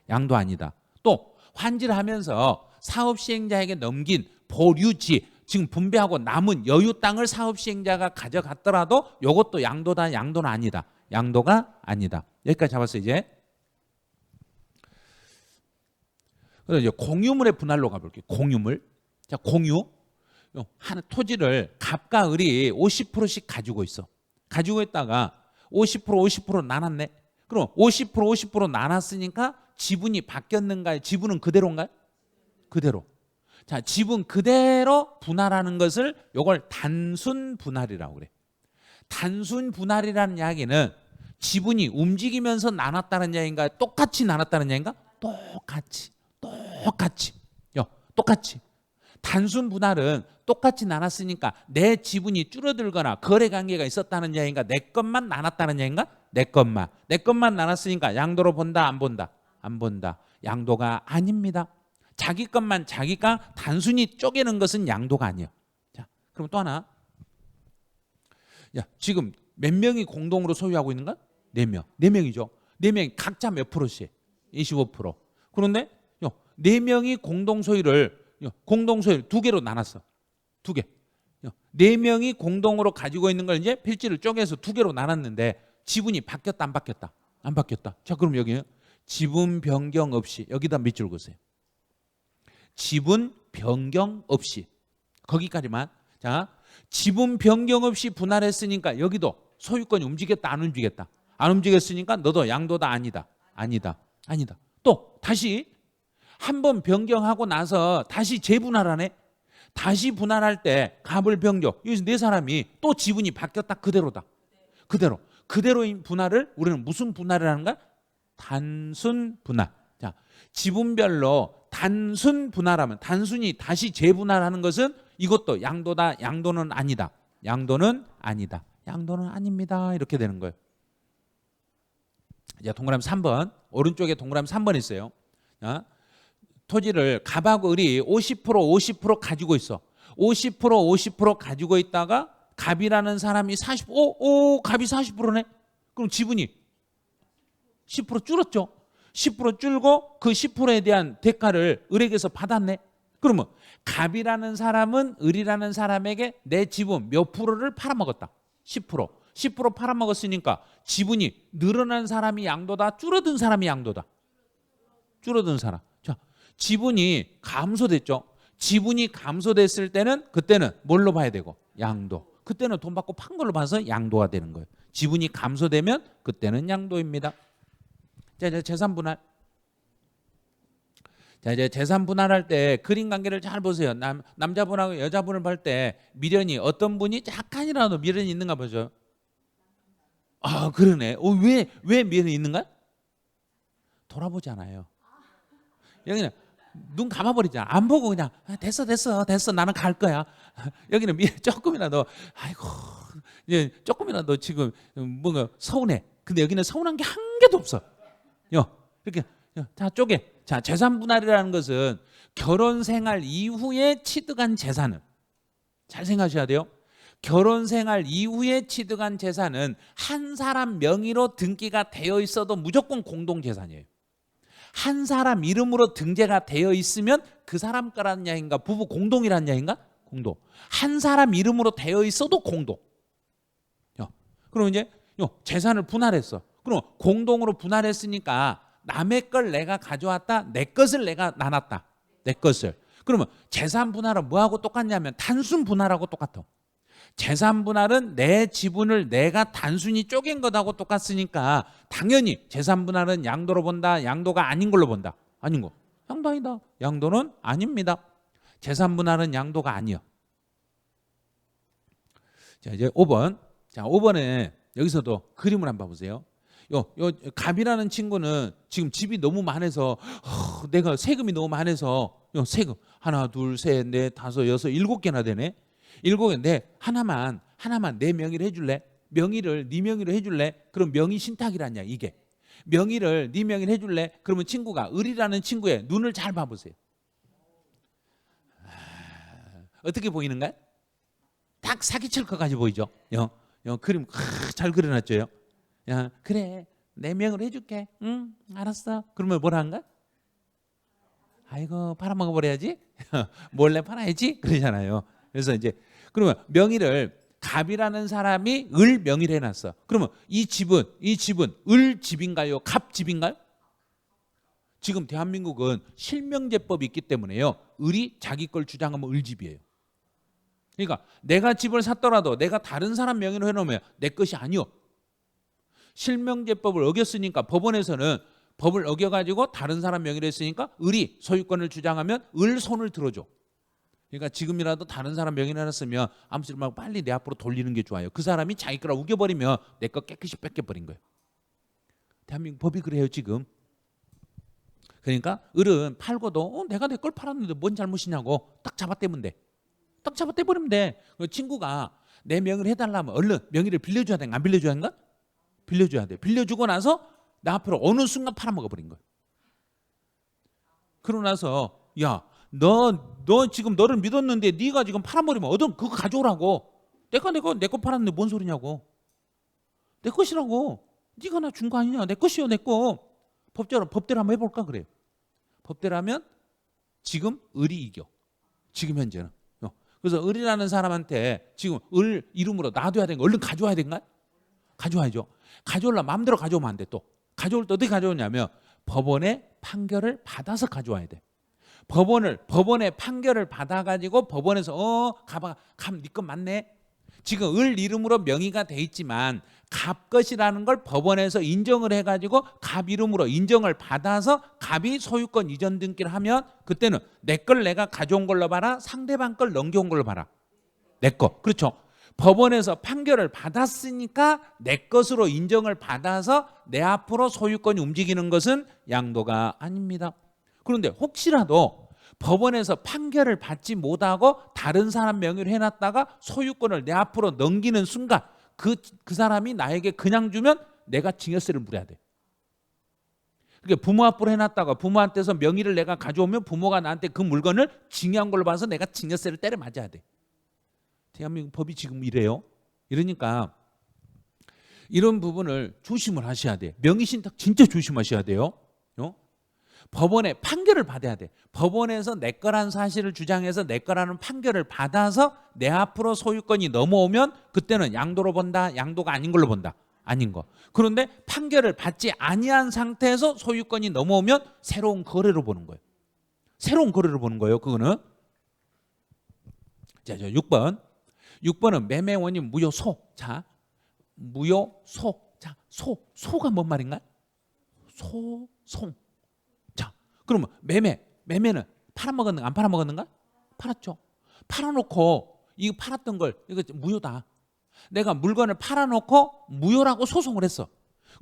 A: 양도 아니다. 또 환지를 하면서 사업 시행자에게 넘긴 보류지 지금 분배하고 남은 여유 땅을 사업 시행자가 가져갔더라도 이것도 양도다, 양도는 아니다. 양도가 아니다. 여기까지 잡았어요, 이제. 그래서 이제 공유물의 분할로 가볼게요. 공유물. 자, 공유. 한 토지를 갑과 을이 50%씩 가지고 있어. 가지고 있다가 50% 나눴네. 그럼 50% 나눴으니까 지분이 바뀌었는가요? 지분은 그대로인가요? 그대로. 자, 지분 그대로 분할하는 것을 이걸 단순 분할이라고 그래. 단순 분할이라는 이야기는 지분이 움직이면서 나눴다는 이야기인가? 똑같이 나눴다는 이야기인가? 똑같이. 단순 분할은 똑같이 나눴으니까 내 지분이 줄어들거나 거래 관계가 있었다는 이야기인가? 내 것만 나눴다는 이야기인가? 내 것만 나눴으니까 양도로 본다, 안 본다? 안 본다. 양도가 아닙니다. 자기 것만 자기가 단순히 쪼개는 것은 양도가 아니에요. 자, 그럼 또 하나. 야, 지금 몇 명이 공동으로 소유하고 있는가? 4명. 4명이죠. 4명이 각자 몇 프로씩? 25%. 그런데 4명이 공동 소유를 2개로 나눴어. 2개. 4명이 공동으로 가지고 있는 걸 이제 필지를 쪼개서 2개로 나눴는데 지분이 바뀌었다 안 바뀌었다? 안 바뀌었다. 자, 그럼 여기 지분 변경 없이 여기다 밑줄 그으세요. 지분 변경 없이 거기까지만. 자, 지분 변경 없이 분할했으니까 여기도 소유권이 움직였다 안 움직였다? 안 움직였으니까 너도 양도다 아니다? 아니다. 아니다. 또 다시 한번 변경하고 나서 다시 재분할하네. 다시 분할할 때 갑을 병조 여기서 4사람이 또 지분이 바뀌었다. 그대로다. 그대로인 분할을 우리는 무슨 분할을 하는가? 단순 분할. 자, 지분별로 단순 분할하면 단순히 다시 재분할하는 것은 이것도 양도다. 양도는 아니다. 양도는 아니다. 양도는 아닙니다. 이렇게 되는 거예요. 자, 동그라미 3번. 오른쪽에 동그라미 3번 있어요. 자, 토지를 갑하고 을이 50% 가지고 있어. 50% 가지고 있다가 갑이라는 사람이 40, 갑이 40%네? 그럼 지분이 10% 줄었죠? 10% 줄고 그 10%에 대한 대가를 을에게서 받았네? 그러면 갑이라는 사람은 을이라는 사람에게 내 지분 몇 프로를 팔아먹었다? 10%. 10% 팔아먹었으니까 지분이 늘어난 사람이 양도다? 줄어든 사람이 양도다? 줄어든 사람. 자, 지분이 감소됐죠? 지분이 감소됐을 때는 그때는 뭘로 봐야 되고? 양도. 그때는 돈 받고 판 걸로 봐서 양도가 되는 거예요. 지분이 감소되면 그때는 양도입니다. 자, 이제 재산 분할. 자, 이제 재산 분할할 때 그림 관계를 잘 보세요. 남자분하고 여자분을 볼 때 미련이 어떤 분이 약간이라도 미련이 있는가 보죠. 아, 그러네. 왜 미련이 있는가? 돌아보잖아요. 여기는 눈 감아버리잖아. 안 보고 그냥 됐어 나는 갈 거야. 여기는 조금이라도 아이고 이제 조금이라도 지금 뭔가 서운해. 근데 여기는 서운한 게 한 개도 없어. 이렇게 자 쪼개. 자, 재산 분할이라는 것은 결혼 생활 이후에 취득한 재산은 잘 생각하셔야 돼요. 결혼 생활 이후에 취득한 재산은 한 사람 명의로 등기가 되어 있어도 무조건 공동 재산이에요. 한 사람 이름으로 등재가 되어 있으면 그 사람 거라는 이야기인가? 부부 공동이라는 이야기인가? 공동. 한 사람 이름으로 되어 있어도 공동. 그럼 이제 재산을 분할했어. 그럼 공동으로 분할했으니까 남의 걸 내가 가져왔다. 내 것을 내가 나눴다. 내 것을. 그러면 재산 분할은 뭐하고 똑같냐면 단순 분할하고 똑같아. 재산 분할은 내 지분을 내가 단순히 쪼갠 것하고 똑같으니까 당연히 재산 분할은 양도로 본다. 양도가 아닌 걸로 본다. 아닌 거. 양도 아니다. 양도는 아닙니다. 재산 분할은 양도가 아니요. 자, 이제 5번. 자, 5번에 여기서도 그림을 한번 보세요. 요 갑이라는 친구는 지금 집이 너무 많아서 내가 세금이 너무 많아서 세금 하나, 둘, 셋, 넷, 다섯, 여섯, 7개나 되네. 7개인데 하나만 내 명의로 해줄래? 명의를 네 명의로 해줄래? 그럼 명의 신탁이라냐 이게. 명의를 네 명의로 해줄래? 그러면 친구가 을이라는 친구의 눈을 잘 봐보세요. 어떻게 보이는가요? 딱 사기칠 것까지 보이죠? 그림 잘 그려놨죠? 야, 그래 내 명의로 해줄게. 응 알았어. 그러면 뭐라 한가? 아이고 팔아먹어버려야지. 몰래 팔아야지 그러잖아요. 그래서 이제 그러면 명의를 갑이라는 사람이 을 명의로 해놨어. 그러면 이 집은 을 집인가요? 갑 집인가요? 지금 대한민국은 실명제법이 있기 때문에요. 을이 자기 걸 주장하면 을 집이에요. 그러니까 내가 집을 샀더라도 내가 다른 사람 명의로 해놓으면 내 것이 아니요. 실명제법을 어겼으니까 법원에서는 법을 어겨가지고 다른 사람 명의로 했으니까 을이 소유권을 주장하면 을 손을 들어줘. 그러니까 지금이라도 다른 사람 명의로 해놨으면 아무 소리 말고 빨리 내 앞으로 돌리는 게 좋아요. 그 사람이 자기 거라 우겨버리면 내 거 깨끗이 뺏겨버린 거예요. 대한민국 법이 그래요 지금. 그러니까 을은 팔고도 내가 내 걸 팔았는데 뭔 잘못이냐고 딱 잡아떼면 돼. 딱 잡아떼버리면 돼. 친구가 내 명의로 해달라면 얼른 명의를 빌려줘야 되는가 안 빌려줘야 하는가? 빌려줘야 돼. 빌려주고 나서 나 앞으로 어느 순간 팔아먹어버린 거예요. 그러고 나서 야, 너 지금 너를 믿었는데 네가 지금 팔아버리면 얻은 그거 가져오라고. 내 거 팔았는데 뭔 소리냐고. 내 것이라고. 네가 나 준 거 아니냐. 내 것이요, 내 거. 법대로 한번 해볼까 그래요. 법대로 하면 지금 을이 이겨. 지금 현재는. 그래서 을이라는 사람한테 지금 을 이름으로 놔둬야 되는 거 얼른 가져와야 되는가? 가져와야죠. 가져오려면 마음대로 가져오면 안 돼. 또 가져올 때 어떻게 가져오냐면 법원의 판결을 받아서 가져와야 돼. 법원의 판결을 받아가지고 법원에서 가봐, 네 것 맞네. 지금 을 이름으로 명의가 돼 있지만 갑 것이라는 걸 법원에서 인정을 해가지고 갑 이름으로 인정을 받아서 갑이 소유권 이전 등기를 하면 그때는 내 걸 내가 가져온 걸로 봐라, 상대방 걸 넘겨온 걸로 봐라. 내 거. 그렇죠. 법원에서 판결을 받았으니까 내 것으로 인정을 받아서 내 앞으로 소유권이 움직이는 것은 양도가 아닙니다. 그런데 혹시라도 법원에서 판결을 받지 못하고 다른 사람 명의로 해놨다가 소유권을 내 앞으로 넘기는 순간 그 사람이 나에게 그냥 주면 내가 징여세를 물어야 돼. 그러니까 부모 앞으로 해놨다가 부모한테서 명의를 내가 가져오면 부모가 나한테 그 물건을 징여한 걸로 봐서 내가 징여세를 때려 맞아야 돼. 대한민국 법이 지금 이래요. 이러니까 이런 부분을 조심을 하셔야 돼. 명의신탁 진짜 조심하셔야 돼요. 법원의 판결을 받아야 돼. 법원에서 내 거라는 사실을 주장해서 내 거라는 판결을 받아서 내 앞으로 소유권이 넘어오면 그때는 양도로 본다, 양도가 아닌 걸로 본다. 아닌 거. 그런데 판결을 받지 아니한 상태에서 소유권이 넘어오면 새로운 거래로 보는 거예요. 새로운 거래로 보는 거예요. 그거는. 자, 6번은 매매 원인 무효소. 자, 무효소. 자, 소가 뭔 말인가요? 소송. 그러면 매매는 팔아먹었는가 안 팔아먹었는가? 팔았죠. 팔아놓고 이거 팔았던 걸 이거 무효다. 내가 물건을 팔아놓고 무효라고 소송을 했어.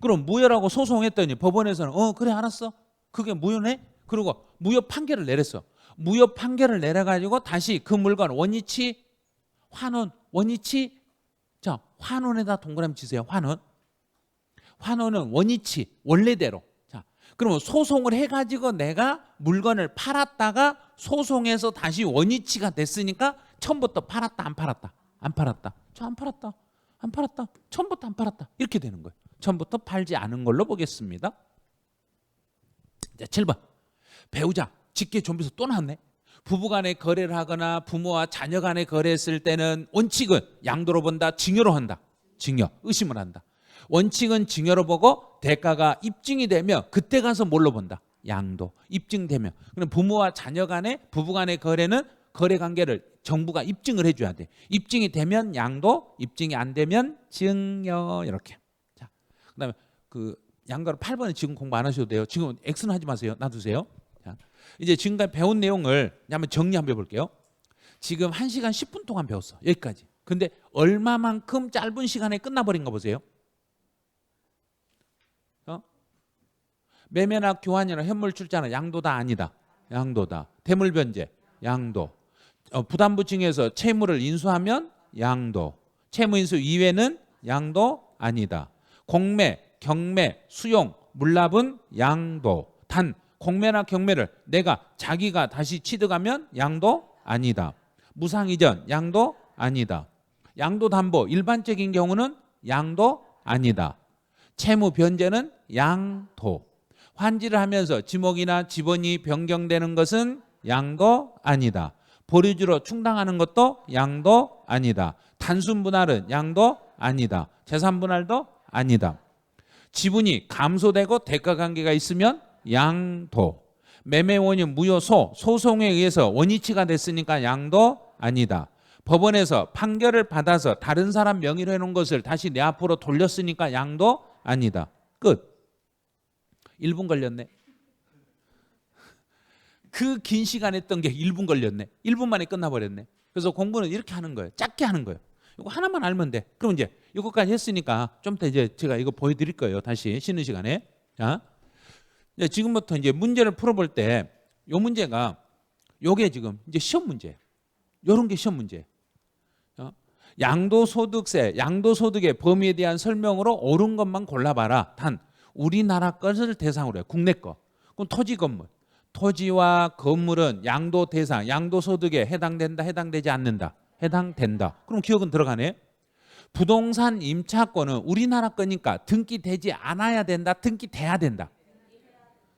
A: 그럼 무효라고 소송했더니 법원에서는 그래 알았어. 그게 무효네. 그리고 무효 판결을 내렸어. 무효 판결을 내려가지고 다시 그 물건 원위치 환원 원위치 자 환원에다 동그라미 치세요. 환원은 원위치 원래대로. 그러면 소송을 해가지고 내가 물건을 팔았다가 소송에서 다시 원위치가 됐으니까 처음부터 팔았다 안 팔았다? 안 팔았다. 저 안 팔았다. 안 팔았다. 처음부터 안 팔았다. 이렇게 되는 거예요. 처음부터 팔지 않은 걸로 보겠습니다. 자, 7번. 배우자 직계 좀비서 또 나왔네. 부부간에 거래를 하거나 부모와 자녀 간에 거래했을 때는 원칙은 양도로 본다, 징여로 한다. 징여, 의심을 한다. 원칙은 징여로 보고 대가가 입증이 되면 그때 가서 뭘로 본다? 양도. 입증되면. 그럼 부모와 자녀 간의 부부 간의 거래는 거래 관계를 정부가 입증을 해줘야 돼. 입증이 되면 양도, 입증이 안 되면 징여. 이렇게. 자, 그다음에 그 양가로 8번은 지금 공부 안 하셔도 돼요. 지금 X는 하지 마세요. 놔두세요. 자, 이제 지금까지 배운 내용을 한번 정리 한번 해볼게요. 지금 1시간 10분 동안 배웠어. 여기까지. 근데 얼마만큼 짧은 시간에 끝나버린가 보세요. 매매나 교환이나 현물 출자는 양도다 아니다? 양도다. 대물 변제 양도. 부담부 징에서 채무를 인수하면 양도. 채무 인수 이외는 양도 아니다. 공매, 경매, 수용, 물납은 양도. 단 공매나 경매를 내가 자기가 다시 취득하면 양도 아니다. 무상 이전 양도 아니다. 양도 담보 일반적인 경우는 양도 아니다. 채무 변제는 양도. 환지를 하면서 지목이나 지번이 변경되는 것은 양도 아니다. 보류주로 충당하는 것도 양도 아니다. 단순 분할은 양도 아니다. 재산 분할도 아니다. 지분이 감소되고 대가 관계가 있으면 양도. 매매 원인 무효소, 소송에 의해서 원위치가 됐으니까 양도 아니다. 법원에서 판결을 받아서 다른 사람 명의로 해놓은 것을 다시 내 앞으로 돌렸으니까 양도 아니다. 끝. 1분 걸렸네. 그 긴 시간 했던 게 1분 걸렸네. 1분 만에 끝나버렸네. 그래서 공부는 이렇게 하는 거예요. 짧게 하는 거예요. 이거 하나만 알면 돼. 그럼 이제 이거까지 했으니까 좀 더 이제 제가 이거 보여드릴 거예요. 다시 쉬는 시간에. 자, 이제 지금부터 이제 문제를 풀어볼 때 요 문제가 요게 지금 이제 시험 문제. 요런 게 시험 문제. 양도소득세, 양도소득의 범위에 대한 설명으로 옳은 것만 골라봐라. 단 우리나라 것을 대상으로 해요. 국내 거. 그럼 토지 건물. 토지와 건물은 양도 대상, 양도소득에 해당된다, 해당되지 않는다? 해당된다. 그럼 기억은 들어가네. 부동산 임차권은 우리나라 거니까 등기되지 않아야 된다, 등기돼야 된다?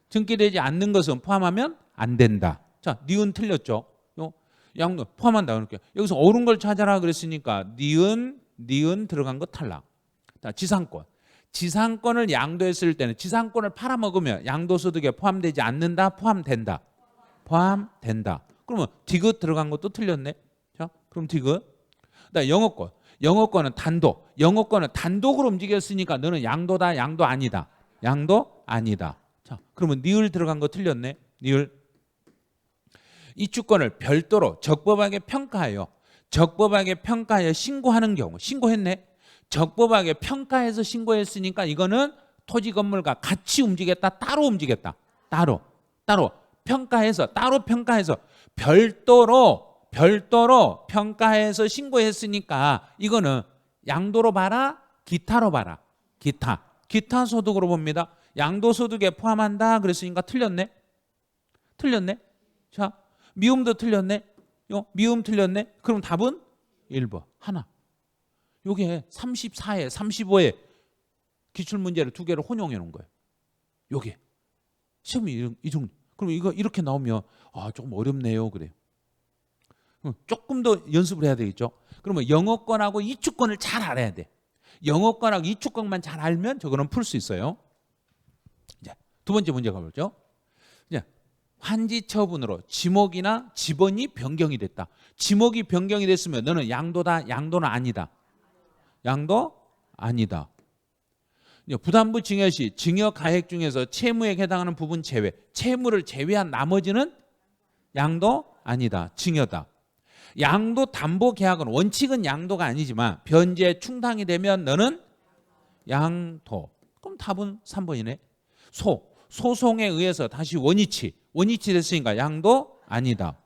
A: 등기되지 않는 것은 포함하면 안 된다. 자, 니은 틀렸죠? 양도 포함한다. 그렇게 여기서 옳은 걸 찾아라 그랬으니까 니은 들어간 거 탈락. 자, 지상권. 지상권을 양도했을 때는 지상권을 팔아먹으면 양도소득에 포함되지 않는다, 포함된다? 포함된다. 그러면 디귿 들어간 것도 틀렸네. 자, 그럼 디귿. 그다음 영어권. 영어권은 단독. 영어권은 단독으로 움직였으니까 너는 양도다, 양도 아니다? 양도 아니다. 자, 그러면 니을 들어간 거 틀렸네. 니을. 이 주권을 별도로 적법하게 평가하여 적법하게 평가하여 신고하는 경우. 신고했네. 적법하게 평가해서 신고했으니까 이거는 토지 건물과 같이 움직였다, 따로 움직였다? 따로 평가해서, 따로 평가해서 별도로 평가해서 신고했으니까 이거는 양도로 봐라, 기타로 봐라? 기타 소득으로 봅니다. 양도소득에 포함한다 그랬으니까 틀렸네. 자, 미음도 틀렸네. 미음 틀렸네. 그럼 답은 1번 하나. 요게 34에 35에 기출문제를 두 개를 혼용해 놓은 거예요. 요게 시험이 이 정도. 그럼 이거 이렇게 나오면 조금 어렵네요 그래요. 조금 더 연습을 해야 되겠죠. 그러면 영어권하고 이주권을 잘 알아야 돼. 영어권하고 이주권만 잘 알면 저거는 풀 수 있어요. 이제 두 번째 문제 가보죠. 이제 환지 처분으로 지목이나 지번이 변경이 됐다. 지목이 변경이 됐으면 너는 양도다, 양도는 아니다? 양도 아니다. 부담부 증여 시 증여 가액 중에서 채무에 해당하는 부분 제외, 채무를 제외한 나머지는 양도 아니다, 증여다. 양도 담보 계약은 원칙은 양도가 아니지만 변제 충당이 되면 너는 양도. 그럼 답은 3번이네. 소송에 의해서 다시 원위치 됐으니까 양도 아니다.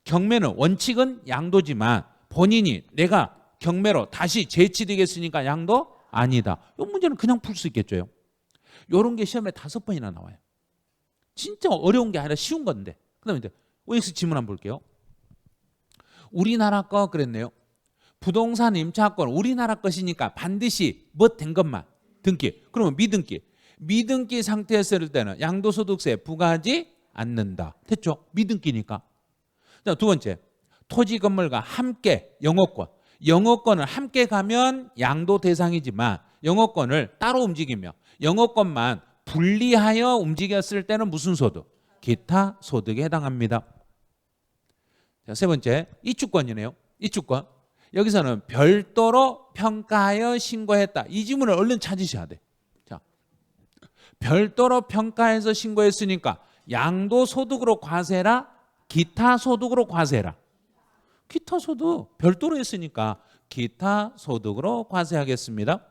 A: 경매는 원칙은 양도지만 본인이 내가 경매로 다시 제치되겠으니까 양도 아니다. 이 문제는 그냥 풀 수 있겠죠. 이런 게 시험에 5번이나 나와요. 진짜 어려운 게 아니라 쉬운 건데. 그다음에 이제 OX 지문 한번 볼게요. 우리나라 거 그랬네요. 부동산 임차권 우리나라 것이니까 반드시 뭐 된 것만 등기. 그러면 미등기 상태였을 때는 양도소득세 부과하지 않는다. 됐죠? 미등기니까. 자, 두 번째. 토지 건물과 함께 영어권은 함께 가면 양도 대상이지만 영어권을 따로 움직이며 영어권만 분리하여 움직였을 때는 무슨 소득? 기타 소득에 해당합니다. 자, 세 번째, 이주권이네요. 이주권. 여기서는 별도로 평가하여 신고했다. 이 지문을 얼른 찾으셔야 돼. 자, 별도로 평가해서 신고했으니까 양도소득으로 과세라, 기타 소득으로 과세라. 기타 소득 별도로 했으니까 기타 소득으로 과세하겠습니다.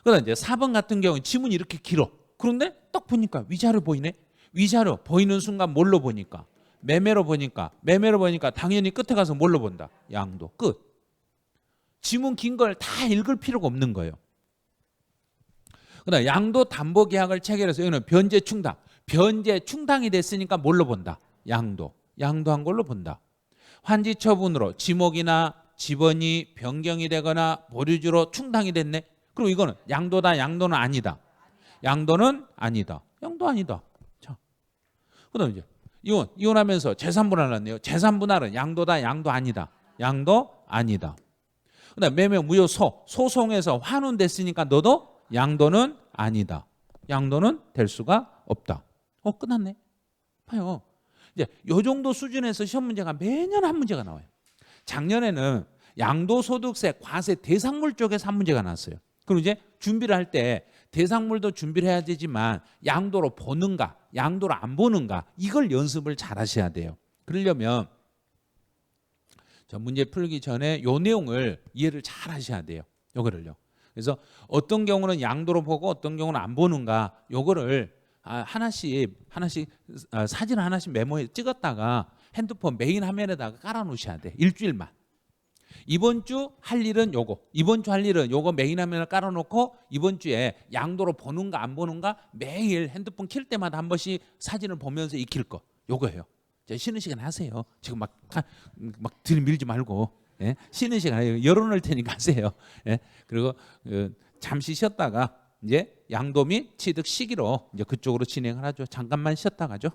A: 그다음 이제 4번 같은 경우는 지문이 이렇게 길어. 그런데 딱 보니까 위자료 보이네. 위자료 보이는 순간 뭘로 보니까? 매매로 보니까 당연히 끝에 가서 뭘로 본다? 양도. 끝. 지문 긴 걸 다 읽을 필요가 없는 거예요. 그다음 양도 담보 계약을 체결해서 여기는 변제 충당이 됐으니까 뭘로 본다? 양도한 걸로 본다. 환지 처분으로 지목이나 지번이 변경이 되거나 보류주로 충당이 됐네. 그럼 이거는 양도다, 양도는 아니다. 양도는 아니다. 양도 아니다. 자, 그다음 이제 이혼하면서 재산 분할났네요. 재산 분할은 양도다, 양도 아니다. 양도 아니다. 그다음 매매 무효 소송에서 환원됐으니까 너도 양도는 아니다. 양도는 될 수가 없다. 끝났네. 봐요. 이제 요 정도 수준에서 시험 문제가 매년 한 문제가 나와요. 작년에는 양도소득세 과세 대상물 쪽에서 한 문제가 나왔어요. 그럼 이제 준비를 할 때 대상물도 준비를 해야 되지만 양도로 보는가, 양도로 안 보는가 이걸 연습을 잘 하셔야 돼요. 그러려면 저 문제 풀기 전에 요 내용을 이해를 잘 하셔야 돼요. 요거를요. 그래서 어떤 경우는 양도로 보고 어떤 경우는 안 보는가 요거를 하나씩 사진 하나씩 메모해 찍었다가 핸드폰 메인 화면에다가 깔아 놓으셔야 돼. 일주일만. 이번 주 할 일은 요거. 이번 주 할 일은 요거 메인 화면을 깔아 놓고 이번 주에 양도로 보는가 안 보는가 매일 핸드폰 킬 때마다 한 번씩 사진을 보면서 익힐 거. 요거예요. 이제 쉬는 시간 하세요. 지금 막 들이밀지 말고 예? 쉬는 시간에 열어놓을 테니까 하세요. 예? 그리고 잠시 쉬었다가 이제 양도 및 취득 시기로 이제 그쪽으로 진행을 하죠. 잠깐만 쉬었다 가죠.